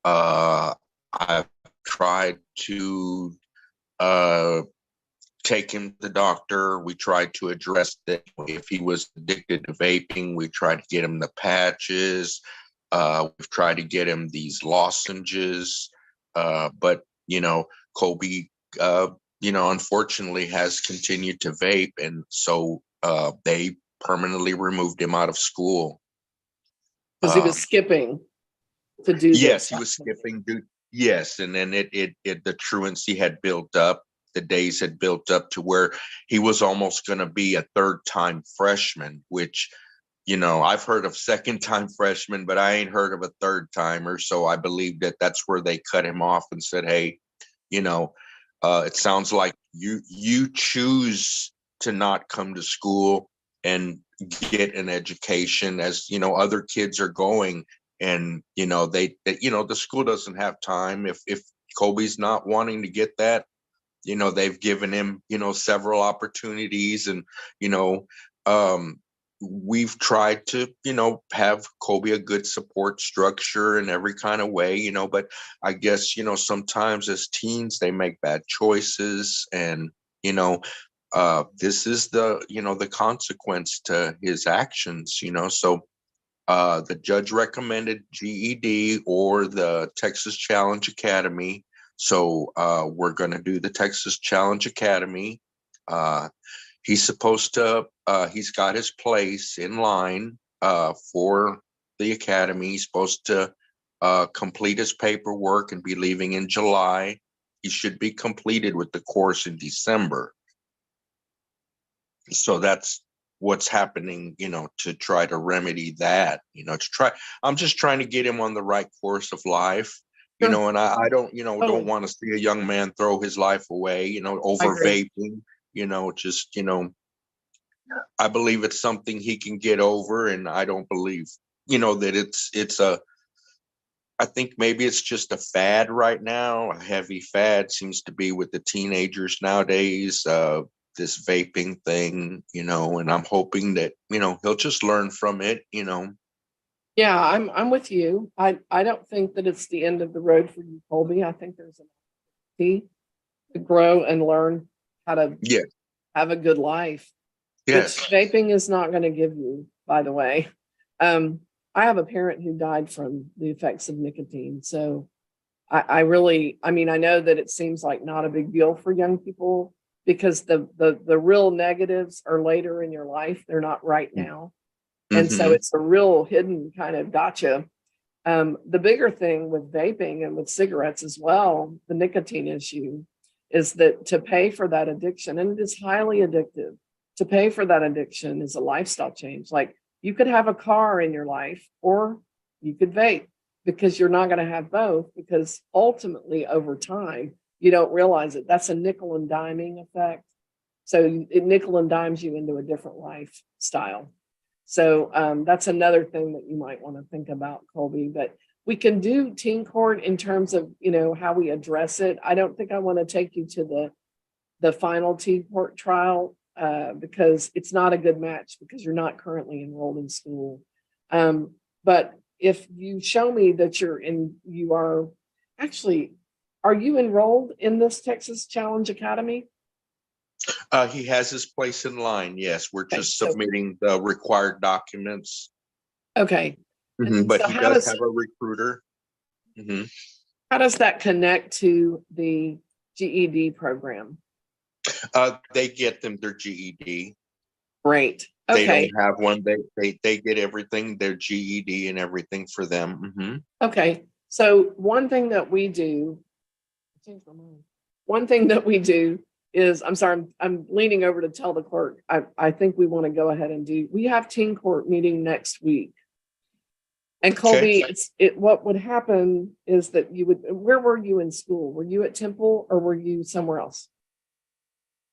I've tried to take him to the doctor. We tried to address that. If he was addicted to vaping, we tried to get him the patches. We've tried to get him these lozenges. But, you know, Kobe, you know, unfortunately has continued to vape. And so they permanently removed him out of school. Because he was skipping to do this. Yes, he was skipping. Yes. And then the truancy had built up. The days had built up to where he was almost going to be a third-time freshman, which, you know, I've heard of second-time freshmen, but I ain't heard of a third-timer. So I believe that that's where they cut him off and said, hey, you know, it sounds like you choose to not come to school and get an education, as, you know, other kids are going. And, you know, they you know, the school doesn't have time. If Kobe's not wanting to get that, you know, they've given him, you know, several opportunities. And, you know, we've tried to, you know, have Kobe a good support structure in every kind of way, you know, but I guess, you know, sometimes as teens, they make bad choices. And, you know, this is the, you know, the consequence to his actions, you know. So the judge recommended GED or the Texas Challenge Academy. So we're going to do the Texas Challenge Academy. He's supposed to, he's got his place in line for the academy. He's supposed to complete his paperwork and be leaving in July. He should be completed with the course in December. So that's what's happening, you know, to try to remedy that, you know, I'm just trying to get him on the right course of life. You know, and I don't, you know, don't want to see a young man throw his life away, you know, over vaping, you know, just, you know, I believe it's something he can get over. And I don't believe, you know, that I think maybe it's just a fad right now. A heavy fad seems to be with the teenagers nowadays, this vaping thing, you know, and I'm hoping that, you know, he'll just learn from it, you know. Yeah, I'm with you. I don't think that it's the end of the road for you, Colby. I think there's an opportunity to grow and learn how to have a good life. Yes. Which vaping is not going to give you, by the way. I have a parent who died from the effects of nicotine. So I mean, I know that it seems like not a big deal for young people because the real negatives are later in your life. They're not right now. And so it's a real hidden kind of gotcha. The bigger thing with vaping and with cigarettes as well, the nicotine issue, is that to pay for that addiction, and it is highly addictive, to pay for that addiction is a lifestyle change. Like you could have a car in your life or you could vape because you're not going to have both, because ultimately over time, you don't realize it. That's a nickel and diming effect. So it nickel and dimes you into a different lifestyle. So that's another thing that you might want to think about, Colby. But we can do teen court in terms of, you know, how we address it. I don't think I want to take you to the final teen court trial because it's not a good match because you're not currently enrolled in school. But if you show me that are you enrolled in this Texas Challenge Academy? He has his place in line. Yes, we're just submitting the required documents. Okay. But he does have a recruiter. How does that connect to the GED program? They get them their GED. Great. Okay. They don't have one. They get everything, their GED and everything for them. Okay. So one thing that we do is, I'm sorry, I'm leaning over to tell the clerk, I think we want to go ahead and we have teen court meeting next week. And Colby, what would happen is that where were you in school? Were you at Temple or were you somewhere else?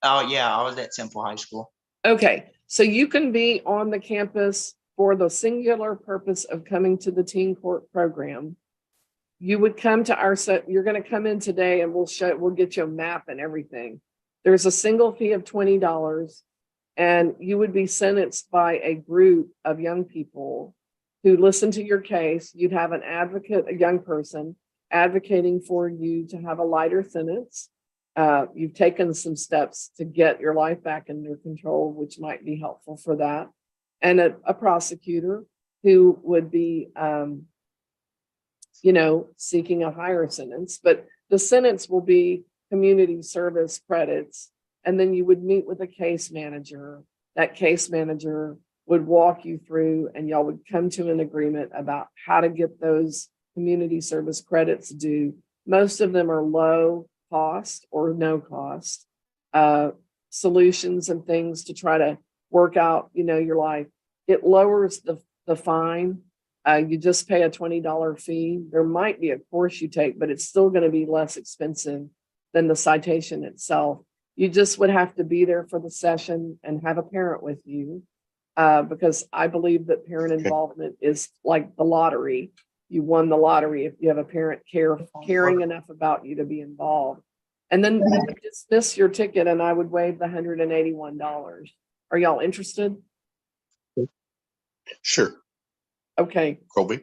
Oh, yeah, I was at Temple High School. Okay, so you can be on the campus for the singular purpose of coming to the teen court program. You would come to our set, you're going to come in today and we'll get you a map and everything. There's a single fee of $20 and you would be sentenced by a group of young people who listen to your case. You'd have an advocate, a young person advocating for you to have a lighter sentence. You've taken some steps to get your life back under control, which might be helpful for that. And a prosecutor who would be, seeking a higher sentence, but the sentence will be community service credits. And then you would meet with a case manager. That case manager would walk you through and y'all would come to an agreement about how to get those community service credits due. Most of them are low cost or no cost solutions and things to try to work out, your life. It lowers the fine. You just pay a $20 fee. There might be a course you take, but it's still going to be less expensive than the citation itself. You just would have to be there for the session and have a parent with you, because I believe that parent involvement is like the lottery. You won the lottery if you have a parent caring enough about you to be involved. And then you would dismiss your ticket and I would waive the $181. Are y'all interested? Sure. Okay. Colby?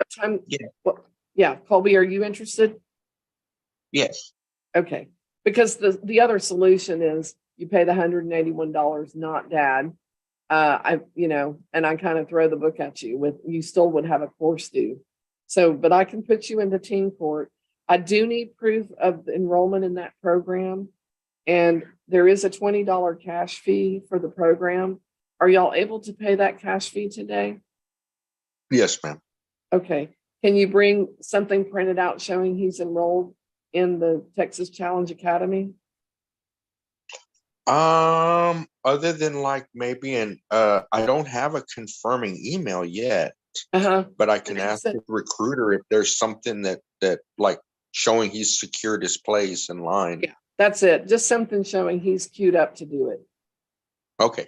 Yeah, Colby, are you interested? Yes. Okay, because the other solution is you pay the $181, not dad. And I kind of throw the book at you you still would have a course due. So, but I can put you into teen court. I do need proof of enrollment in that program. And there is a $20 cash fee for the program. Are y'all able to pay that cash fee today? Yes, ma'am. Okay. Can you bring something printed out showing he's enrolled in the Texas Challenge Academy? Other than like maybe I don't have a confirming email yet, but I can ask the recruiter if there's something that like showing he's secured his place in line. Yeah, that's it. Just something showing he's queued up to do it. Okay.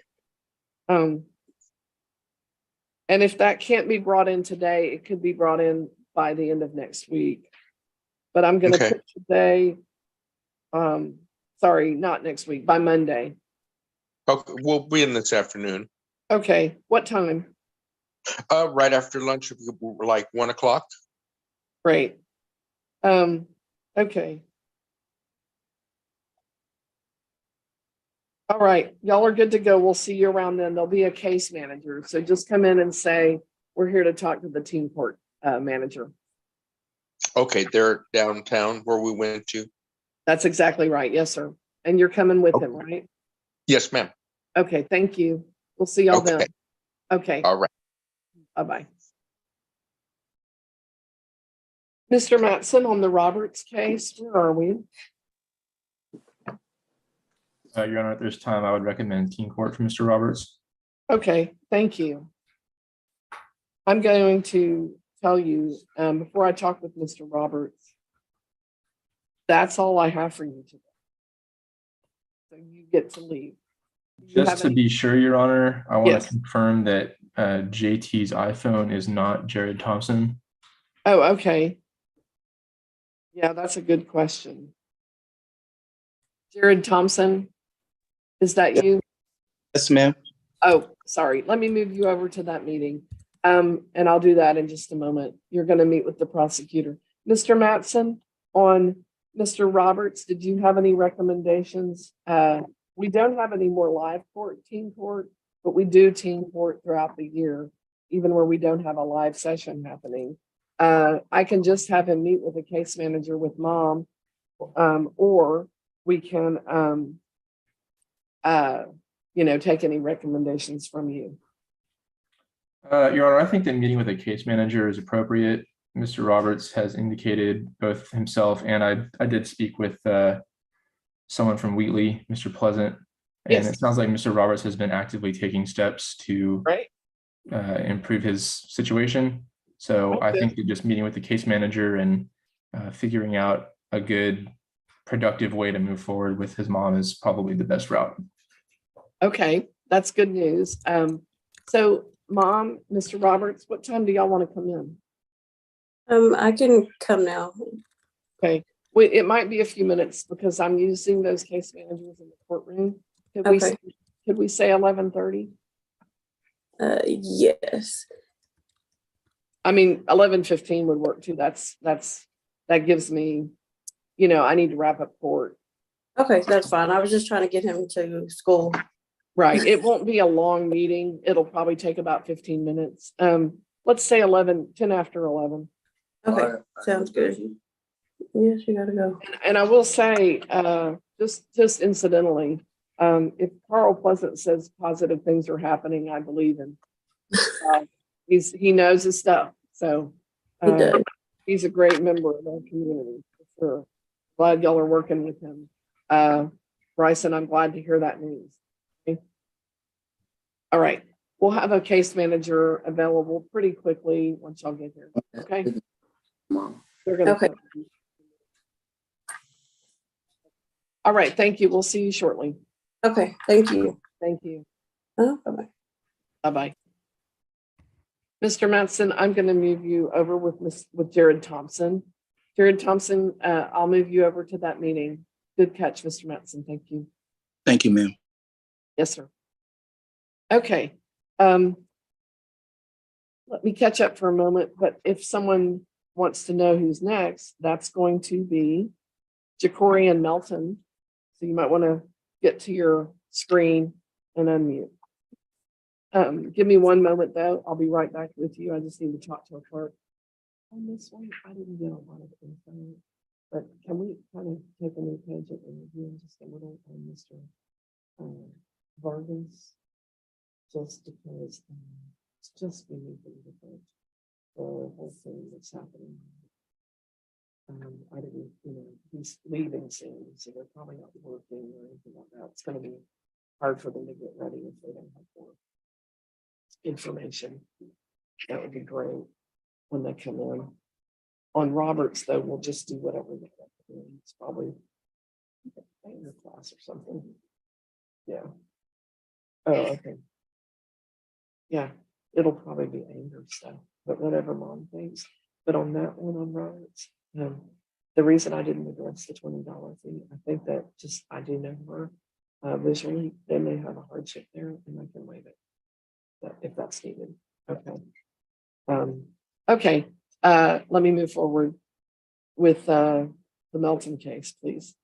And if that can't be brought in today, it could be brought in by the end of next week. But I'm going to put today, sorry, not next week, by Monday. Okay, we'll be in this afternoon. Okay, what time? Right after lunch, like 1 o'clock. Great. Okay. All right, y'all are good to go. We'll see you around then. There'll be a case manager. So just come in and say, we're here to talk to the teen court manager. Okay, they're downtown where we went to. That's exactly right. Yes, sir. And you're coming with him, right? Yes, ma'am. Okay, thank you. We'll see y'all then. Okay. All right. Bye-bye. Mr. Matson, on the Roberts case, where are we? Your Honor, at this time, I would recommend teen court for Mr. Roberts. Okay, thank you. I'm going to tell you, before I talk with Mr. Roberts, that's all I have for you today. So you get to leave. Just to be sure, Your Honor, I want to confirm that JT's iPhone is not Jared Thompson. Oh, okay. Yeah, that's a good question. Jared Thompson, is that you? Yes, ma'am. Oh, sorry. Let me move you over to that meeting. And I'll do that in just a moment. You're going to meet with the prosecutor. Mr. Matson, on Mr. Roberts, did you have any recommendations? We don't have any more live teen court, but we do teen court throughout the year, even where we don't have a live session happening. I can just have him meet with a case manager with mom, or we can, take any recommendations from you. Your Honor, I think that meeting with a case manager is appropriate. Mr. Roberts has indicated both himself and I did speak with someone from Wheatley, Mr. Pleasant. And Yes. it sounds like Mr. Roberts has been actively taking steps to Right. improve his situation. So I Okay. think that just meeting with the case manager and figuring out a good, productive way to move forward with his mom is probably the best route. Okay, that's good news. So Mom, Mr. Roberts, what time do y'all want to come in? I can come now. Okay, wait, it might be a few minutes because I'm using those case managers in the courtroom. Okay. Could we say 11:30? Yes. I mean, 11:15 would work too. That gives me, I need to wrap up court. Okay, that's fine. I was just trying to get him to school. Right. It won't be a long meeting. It'll probably take about 15 minutes. Let's say 10 after 11. Okay, sounds good. Yes, you gotta go. And I will say, just incidentally, if Carl Pleasant says positive things are happening, I believe him. He knows his stuff. So He does. he's a great member of our community for sure. Glad y'all are working with him. Bryson, I'm glad to hear that news. Okay. All right. We'll have a case manager available pretty quickly once y'all get here. Okay. They're gonna Okay. All right. Thank you. We'll see you shortly. Okay, thank you. Thank you. Bye-bye. Bye-bye. Mr. Matson, I'm going to move you over with Jared Thompson. Jared Thompson, I'll move you over to that meeting. Good catch, Mr. Matson. Thank you. Thank you, ma'am. Yes, sir. Okay. Let me catch up for a moment, but if someone wants to know who's next, that's going to be Jacori and Melton. So you might want to get to your screen and unmute. Give me one moment though. I'll be right back with you. I just need to talk to a clerk. On this one, I didn't get a lot of info, but can we kind of take a new page and review just a little on Mr. Vargas? Just because it's just uniquely different. The whole thing that's happening. I didn't, he's leaving soon, so they're probably not working or anything like that. It's going to be hard for them to get ready if they don't have more information. That would be great when they come in. On Roberts, though, we'll just do whatever they have to do. It's probably a class or something. Yeah. Oh, okay. Yeah, it'll probably be anger stuff, but whatever Mom thinks. But on that one, on Roberts, the reason I didn't address the $20 fee, I think that just I do know her visually, they may have a hardship there, and I can waive it if that's needed. Okay. Okay. Let me move forward with the Melton case, please.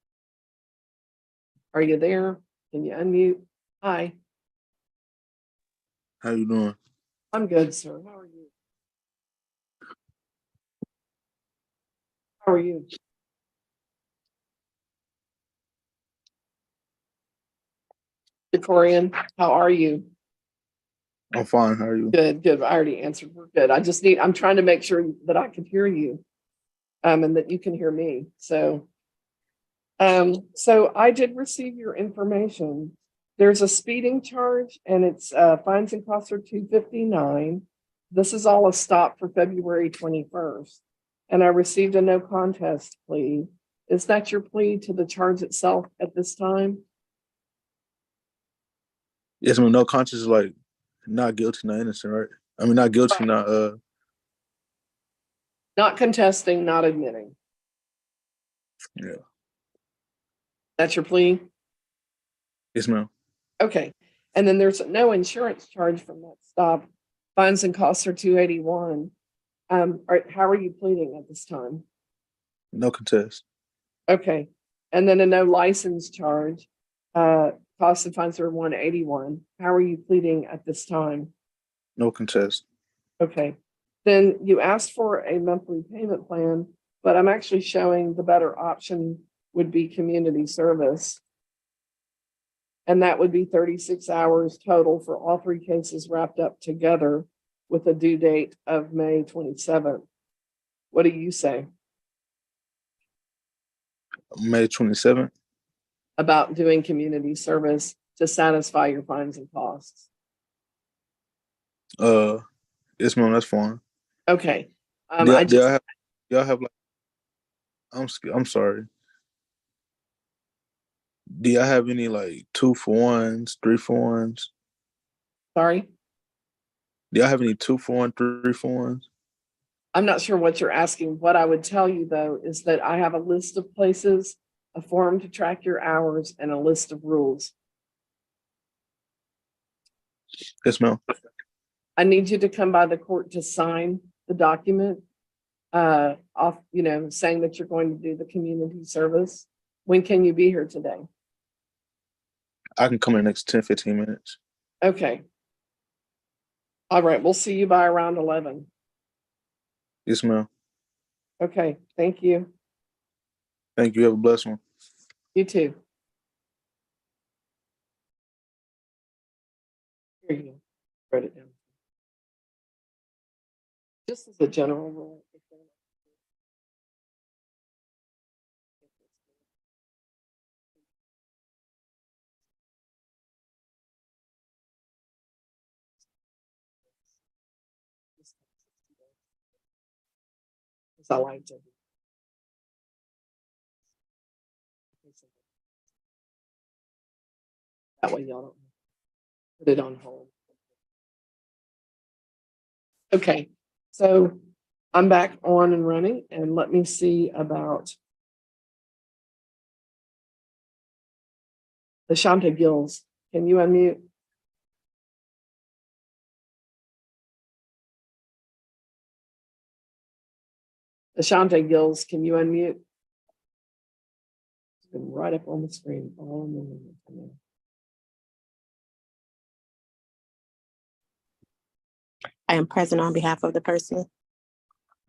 Are you there? Can you unmute? Hi. How you doing? I'm good, sir. How are you? How are you? Decorian, how are you? I'm fine. How are you? Good, good. I already answered. We're good. I'm trying to make sure that I can hear you, and that you can hear me. So I did receive your information. There's a speeding charge and it's fines and costs are $259. This is all a stop for February 21st. And I received a no contest plea. Is that your plea to the charge itself at this time? Yes, ma'am. No conscience is like not guilty, not innocent, right? I mean, not guilty, not Not contesting, not admitting. Yeah. That's your plea? Yes, ma'am. Okay. And then there's no insurance charge from that stop. Fines and costs are $281. How are you pleading at this time? No contest. Okay. And then a no license charge. Costs and fines are $181. How are you pleading at this time? No contest. Okay. Then you asked for a monthly payment plan, but I'm actually showing the better option would be community service. And that would be 36 hours total for all three cases wrapped up together with a due date of May 27th. What do you say? May 27th. about doing community service to satisfy your fines and costs? Yes, ma'am, that's fine. Okay. Y'all have like, I'm sorry. Do y'all have any like 2-for-1s, 3-for-1s? Sorry, Do y'all have any 2-for-1, 3-for-1s? I'm not sure what you're asking. What I would tell you though is that I have a list of places, a form to track your hours, and a list of rules. Yes, ma'am. I need you to come by the court to sign the document off, saying that you're going to do the community service. When can you be here today? I can come in the next 10, 15 minutes. Okay. All right, we'll see you by around 11. Yes, ma'am. Okay, thank you. Thank you. Have a blessed one. You too. Here you go. Write it down. Just as a general rule. Because I like to. That way y'all don't put it on hold. Okay, so I'm back on and running, and let me see about Ashante Gills. Can you unmute? Ashante Gills, can you unmute? It's been right up on the screen. Oh, no. I am present on behalf of the person.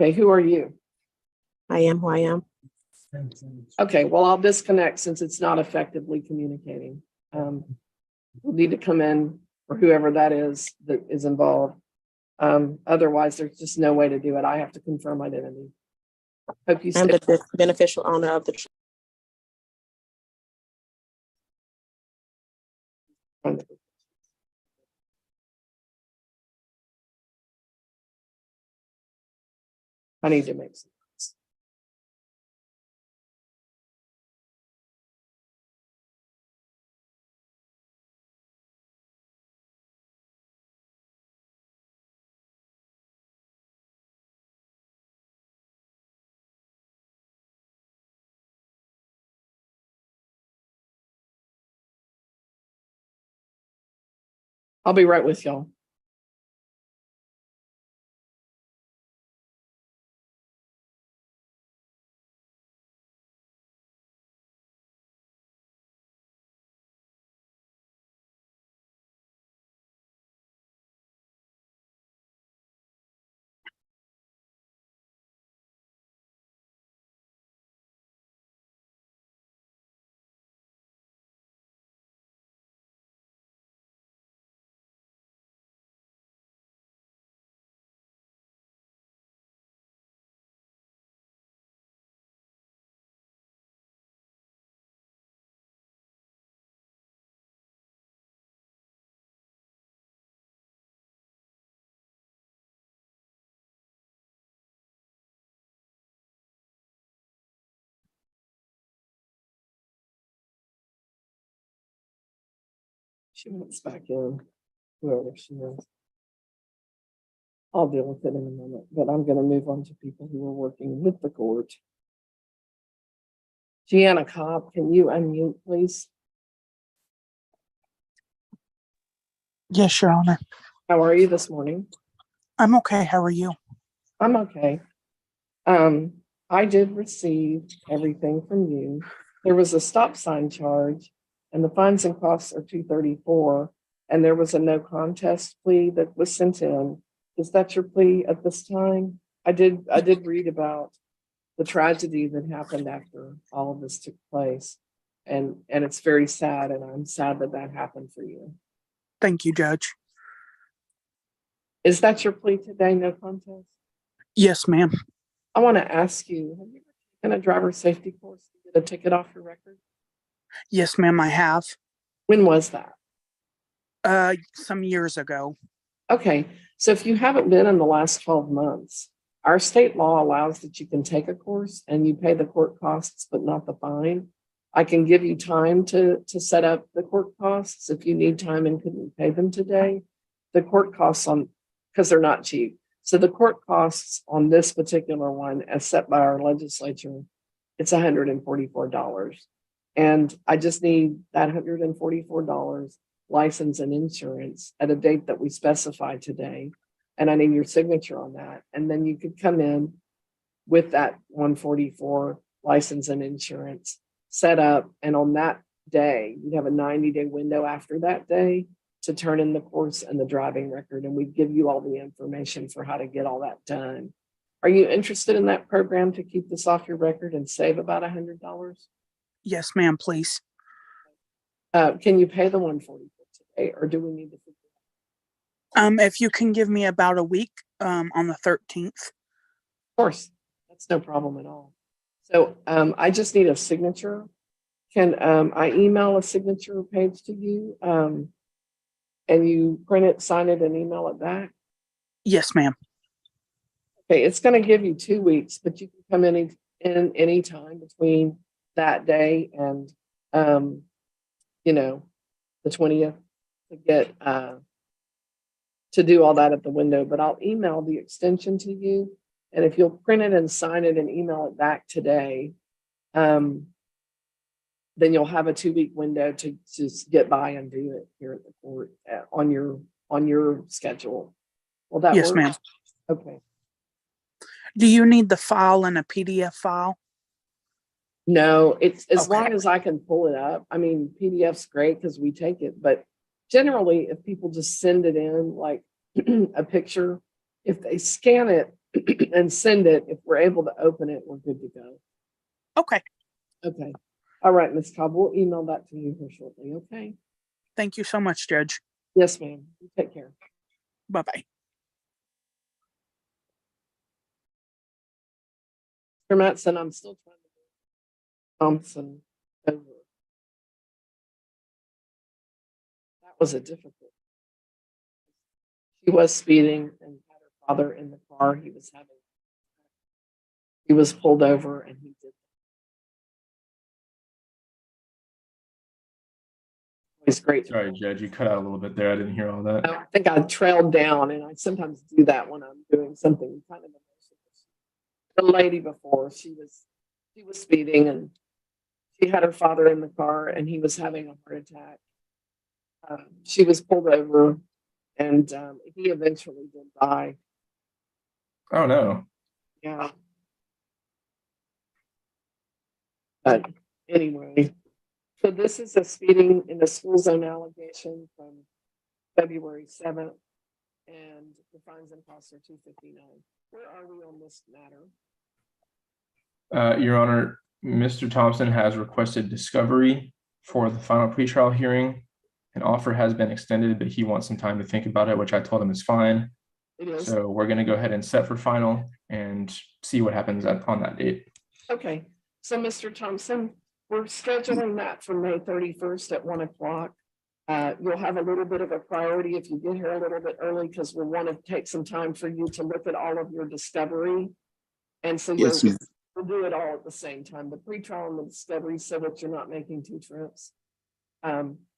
Okay, who are you? I am who I am. Okay, well, I'll disconnect since it's not effectively communicating. We'll need to come in for whoever that is involved. Otherwise, there's just no way to do it. I have to confirm identity. Hope you I'm stay. the beneficial owner of the. I need to make sense. I'll be right with y'all. She wants back in, whoever she is. I'll deal with it in a minute, but I'm going to move on to people who are working with the court. Gianna Cobb, can you unmute, please? Yes, Your Honor. How are you this morning? I'm okay. How are you? I'm okay. I did receive everything from you. There was a stop sign charge, and the fines and costs are $234, and there was a no contest plea that was sent in. Is that your plea at this time? I did read about the tragedy that happened after all of this took place, and it's very sad, and I'm sad that that happened for you. Thank you, Judge. Is that your plea today, no contest? Yes, ma'am. I want to ask you, have you ever taken a driver's safety course to get a ticket off your record? Yes, ma'am, I have. When was that? Some years ago. Okay, so if you haven't been in the last 12 months, our state law allows that you can take a course and you pay the court costs, but not the fine. I can give you time to set up the court costs if you need time and couldn't pay them today. The court costs on, because they're not cheap. So the court costs on this particular one, as set by our legislature, it's $144. And I just need that $144 license and insurance at a date that we specify today. And I need your signature on that. And then you could come in with that 144 license and insurance set up. And on that day, you'd have a 90-day window after that day to turn in the course and the driving record. And we'd give you all the information for how to get all that done. Are you interested in that program to keep this off your record and save about $100? Yes, ma'am, please. Can you pay the 144 today, or do we need to? If you can give me about a week, on the 13th. Of course, that's no problem at all. So I just need a signature. Can I email a signature page to you, and you print it, sign it, and email it back? Yes, ma'am. Okay, it's going to give you 2 weeks, but you can come in any time between that day and the 20th to get to do all that at the window. But I'll email the extension to you, and if you'll print it and sign it and email it back today, then you'll have a 2-week window to just get by and do it here at the court on your schedule. Will that Yes, work? ma'am. Okay. Do you need the file in a PDF file? No, it's as Okay. long as I can pull it up. I mean, PDF's great because we take it, but generally, if people just send it in like a picture, if they scan it and send it, if we're able to open it, we're good to go. Okay. Okay. All right, Ms. Cobb, we'll email that to you here shortly. Okay. Thank you so much, Judge. Yes, ma'am. You take care. Bye-bye. Mr. Matson, I'm still trying to get Thompson over. That was a difficult. She was speeding and had her father in the car. He was pulled over and he did. It's great. Sorry, Judge, you cut out a little bit there. I didn't hear all that. I think I trailed down, and I sometimes do that when I'm doing something kind of emotional. The lady before, she was speeding and she had her father in the car and he was having a heart attack. She was pulled over and he eventually did die. Oh, no. Yeah. But anyway, so this is a speeding in the school zone allegation from February 7th, and the fines and costs are $259. Where are we on this matter? Your Honor, Mr. Thompson has requested discovery for the final pretrial hearing. An offer has been extended, but he wants some time to think about it, which I told him is fine. It is. So we're going to go ahead and set for final and see what happens on that date. Okay, so Mr. Thompson, we're scheduling that for May 31st at 1 o'clock. You'll have a little bit of a priority if you get here a little bit early, because we'll want to take some time for you to look at all of your discovery. And so Yes, ma'am. we'll do it all at the same time, the pretrial and the discovery, so that you're not making 2 trips.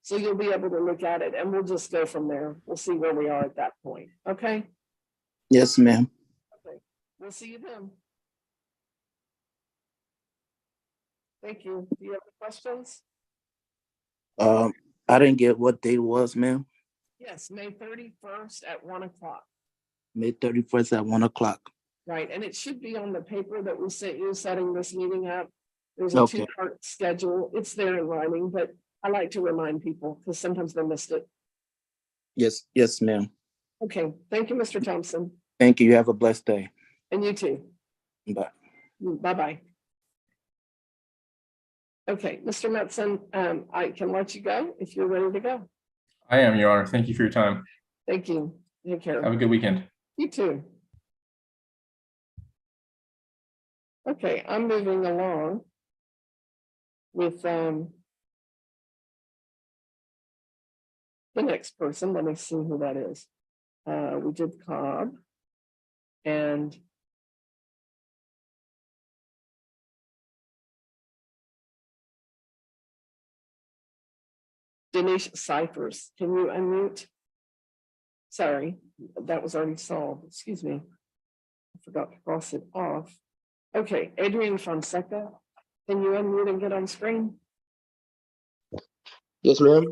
So you'll be able to look at it and we'll just go from there. We'll see where we are at that point. Okay? Yes, ma'am. Okay. We'll see you then. Thank you. Do you have any questions? I didn't get what date it was, ma'am. Yes, May 31st at 1 o'clock. May 31st at 1 o'clock. Right, and it should be on the paper that we sent you setting this meeting up. There's a Okay. 2-part schedule. It's there in writing, but I like to remind people because sometimes they missed it. Yes, ma'am. Okay, thank you, Mr. Thompson. Thank you. You have a blessed day. And you too. Bye. Bye-bye. Okay, Mr. Metzen, I can let you go if you're ready to go. I am, Your Honor. Thank you for your time. Thank you. Take care. Have a good weekend. You too. Okay, I'm moving along with the next person. Let me see who that is. We did Cobb. And Denise Cyphers, can you unmute? Sorry, that was already solved. Excuse me. I forgot to cross it off. Okay, Adrian Fonseca, can you unmute and get on screen? Yes, ma'am.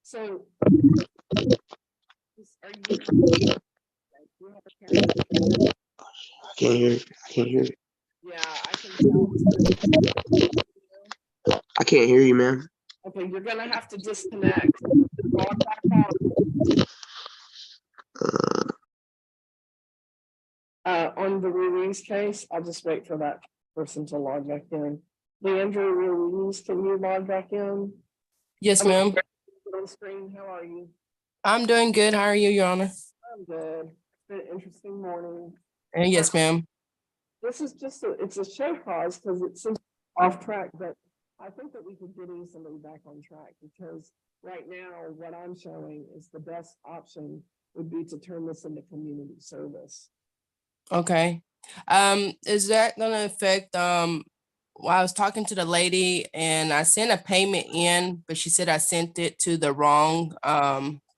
So, are you? I can't hear. I can't hear. Yeah, I can tell. I can't hear you, ma'am. Okay, you're gonna have to disconnect. Log back out. On the Ruiz case, I'll just wait for that person to log back in. Leandra Ruiz, can you log back in? Yes, ma'am. On screen, how are you? I'm doing good. How are you, Your Honor? I'm good. It's been an interesting morning. And yes, ma'am. This is just it's a show cause because it seems off track, but I think that we could get easily back on track because right now what I'm showing is the best option would be to turn this into community service. Okay. Is that gonna affect well, I was talking to the lady and I sent a payment in, but she said I sent it to the wrong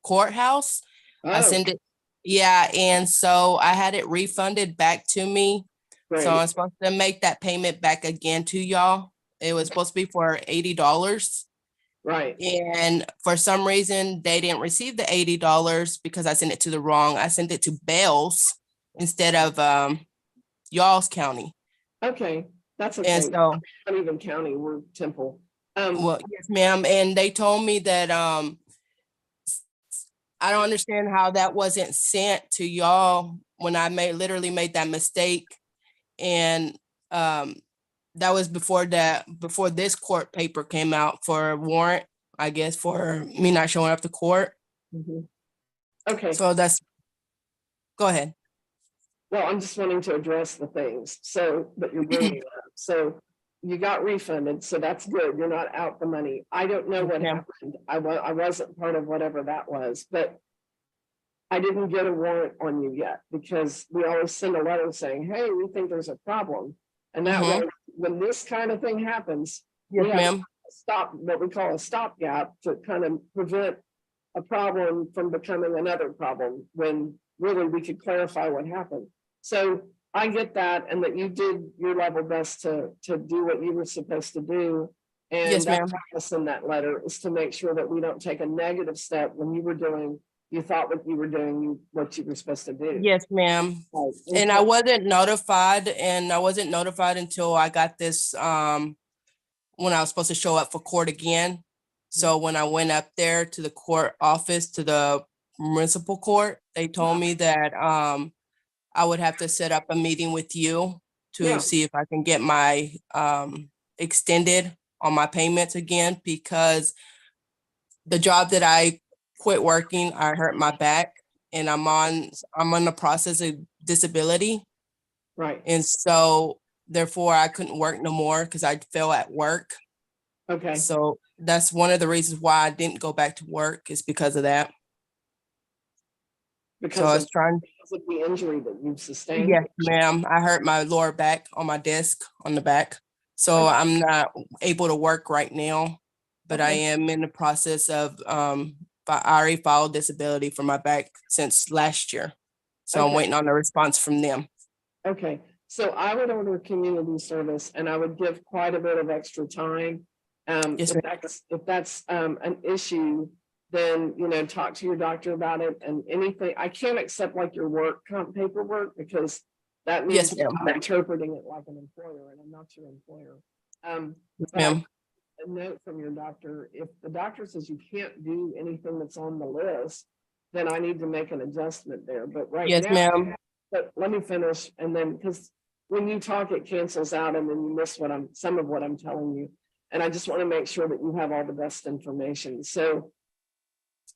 courthouse. I sent it, yeah, and so I had it refunded back to me. So I'm supposed to make that payment back again to y'all. It was supposed to be for $80. Right. And for some reason, they didn't receive the $80 because I sent it to the wrong. I sent it to Bells instead of y'all's county. Okay, that's okay. And so, not even county, we're Temple. well, yes, ma'am. And they told me that I don't understand how that wasn't sent to y'all when I literally made that mistake. And that was before this court paper came out for a warrant, I guess, for me not showing up to court. Okay. So go ahead. Well, I'm just wanting to address the things. So, but you're bringing it up. So you got refunded. So that's good. You're not out the money. I don't know what happened. I wasn't part of whatever that was, but I didn't get a warrant on you yet because we always send a letter saying, hey, we think there's a problem. And that way, when this kind of thing happens, yes, we have ma'am. to stop what we call a stopgap to kind of prevent a problem from becoming another problem when really we could clarify what happened. So I get that, and that you did your level best to do what you were supposed to do. And yes, ma'am. that's why I send that letter, is to make sure that we don't take a negative step when you thought what you were doing, what you were supposed to do. Yes, ma'am. Right. And I wasn't notified, until I got this when I was supposed to show up for court again. So when I went up there to the court office, to the municipal court, they told me that I would have to set up a meeting with you to see if I can get my extended on my payments again, because the job that I quit working, I hurt my back, and I'm on the process of disability. Right. And so therefore I couldn't work no more because I fell at work. Okay. So that's one of the reasons why I didn't go back to work, is because of that. Because of the injury that you've sustained? Yes, ma'am. I hurt my lower back on my disc on the back. So I'm not able to work right now, but I am in the process of, I already filed disability for my back since last year. So I'm waiting on a response from them. Okay, so I would order community service, and I would give quite a bit of extra time. Yes, if that's an issue, then, talk to your doctor about it, and anything. I can't accept like your work comp paperwork, because that means I'm interpreting it like an employer, and I'm not your employer. Ma'am. A note from your doctor: if the doctor says you can't do anything that's on the list, then I need to make an adjustment there. But right Yes, now, ma'am. but let me finish, and then, because when you talk, it cancels out, and then you miss some of what I'm telling you. And I just want to make sure that you have all the best information. So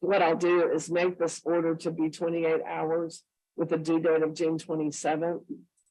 what I'll do is make this order to be 28 hours with a due date of June 27th.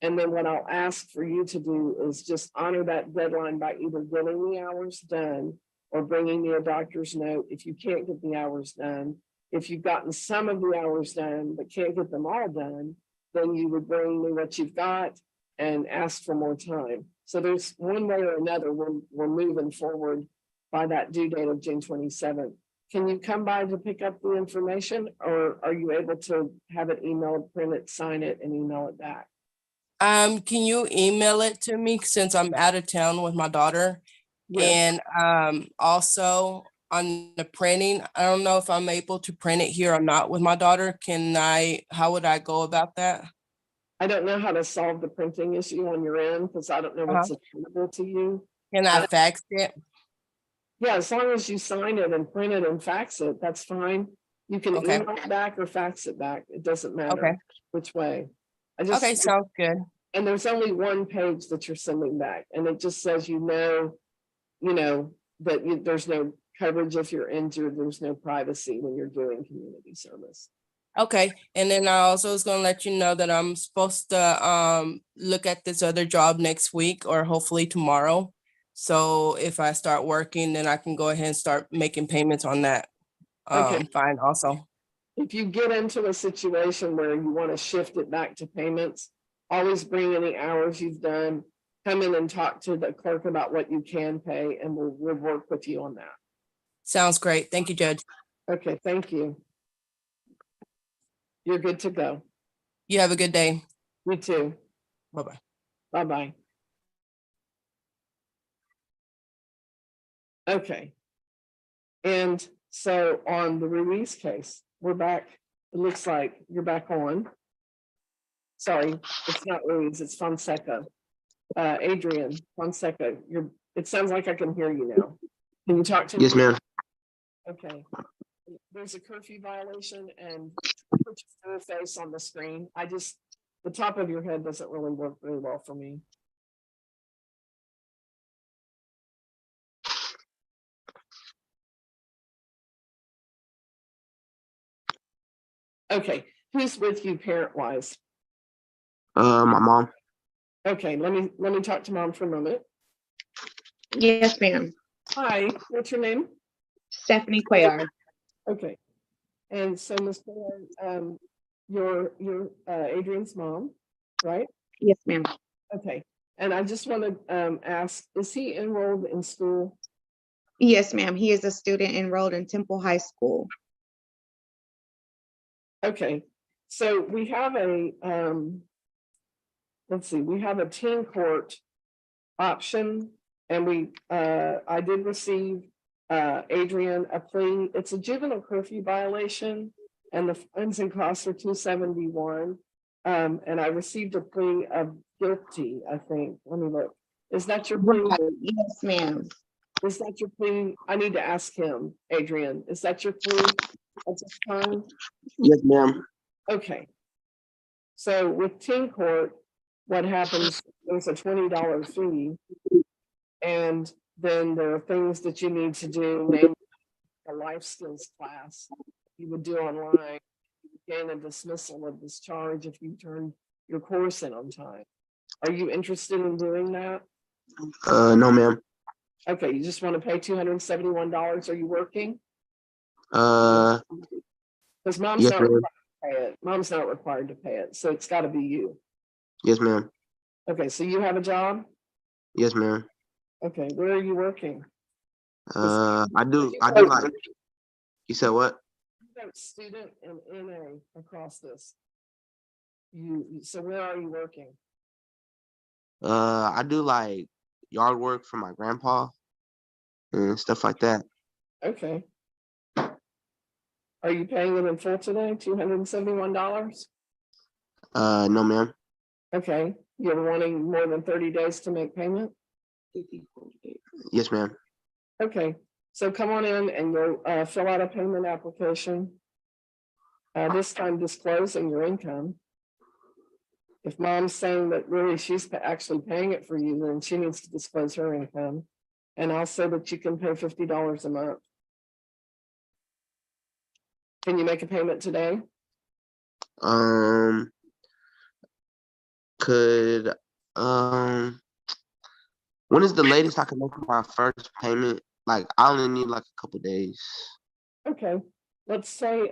And then what I'll ask for you to do is just honor that deadline by either getting the hours done or bringing me a doctor's note if you can't get the hours done. If you've gotten some of the hours done, but can't get them all done, then you would bring me what you've got and ask for more time. So there's one way or another, we're moving forward by that due date of June 27th. Can you come by to pick up the information, or are you able to have it emailed, print it, sign it, and email it back? Can you email it to me since I'm out of town with my daughter? Yes. And also on the printing, I don't know if I'm able to print it here or not with my daughter. How would I go about that? I don't know how to solve the printing issue on your end because I don't know what's available to you. Can I fax it? Yeah, as long as you sign it and print it and fax it, that's fine. You can Okay. email it back or fax it back. It doesn't matter Okay. which way. Okay, sounds good. And there's only one page that you're sending back, and it just says, that there's no coverage if you're injured. There's no privacy when you're doing community service. Okay, and then I also was gonna let you know that I'm supposed to look at this other job next week or hopefully tomorrow. So if I start working, then I can go ahead and start making payments on that. Okay. Fine also. If you get into a situation where you want to shift it back to payments, always bring any hours you've done, come in and talk to the clerk about what you can pay, and we'll work with you on that. Sounds great. Thank you, Judge. Okay, thank you. You're good to go. You have a good day. You too. Bye-bye. Bye-bye. Okay. And so on the Ruiz case, we're back. It looks like you're back on. Sorry, it's not Ruiz, it's Fonseca. Adrian Fonseca, it sounds like I can hear you now. Can you talk to me? Yes, ma'am. Okay. There's a curfew violation and put your face on the screen. The top of your head doesn't really work very well for me. Okay, who's with you parent-wise? My mom. Okay, let me talk to mom for a moment. Yes, ma'am. Hi, what's your name? Stephanie Cuellar. Okay, and so Ms. Cuellar, you're Adrian's mom, right? Yes, ma'am. Okay, and I just want to ask, is he enrolled in school? Yes, ma'am. He is a student enrolled in Temple High School. Okay, so we have a let's see, we have a teen court option, and I did receive Adrian a plea. It's a juvenile curfew violation, and the fines and costs are $271. And I received a plea of guilty, I think. Let me look. Is that your plea? Right. Yes, ma'am. Is that your plea? I need to ask him, Adrian. Is that your plea at this time? Yes, ma'am. Okay. So with teen court, what happens, there's a $20 fee. And then there are things that you need to do, namely a life skills class you would do online. You would gain a dismissal of discharge if you turn your course in on time. Are you interested in doing that? No, ma'am. Okay, you just want to pay $271. Are you working? Yes, Because mom's not ma'am. required to pay it. Mom's not required to pay it, so it's got to be you. Yes, ma'am. Okay, so you have a job? Yes, ma'am. Okay, where are you working? I do like, you said what? You have student and NA across this. So where are you working? I do like yard work for my grandpa and stuff like that. Okay. Are you paying them in full today, $271? No, ma'am. Okay, you're wanting more than 30 days to make payment? Yes, ma'am. Okay, so come on in and you'll fill out a payment application. This time disclosing your income. If mom's saying that really she's actually paying it for you, then she needs to disclose her income. And also that you can pay $50 a month. Can you make a payment today? Could when is the latest I can make my first payment Like I only need like a couple days. Okay, let's say,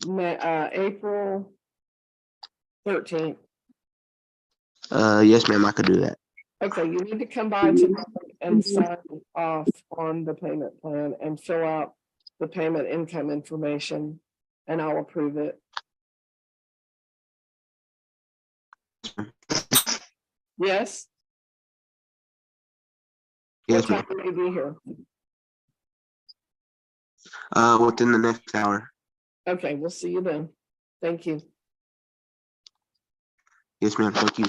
April 13th. Yes, ma'am, I could do that. Okay, you need to come by to and sign off on the payment plan and fill out the payment income information, and I'll approve it. Yes? Yes, What ma'am. time will you be here? Within the next hour. Okay, we'll see you then. Thank you. Yes, ma'am. Thank you.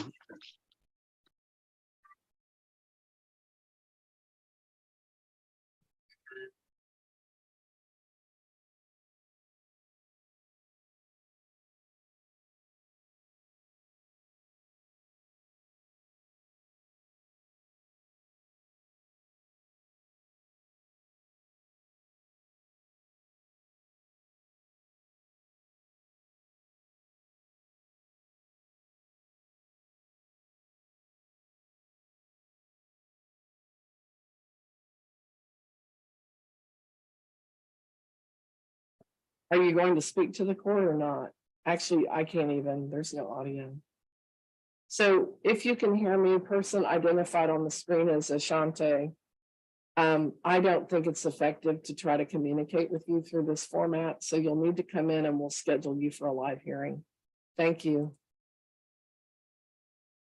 Are you going to speak to the court or not? Actually, I can't even, there's no audio. So if you can hear me, person identified on the screen as Ashante, I don't think it's effective to try to communicate with you through this format. So you'll need to come in and we'll schedule you for a live hearing. Thank you.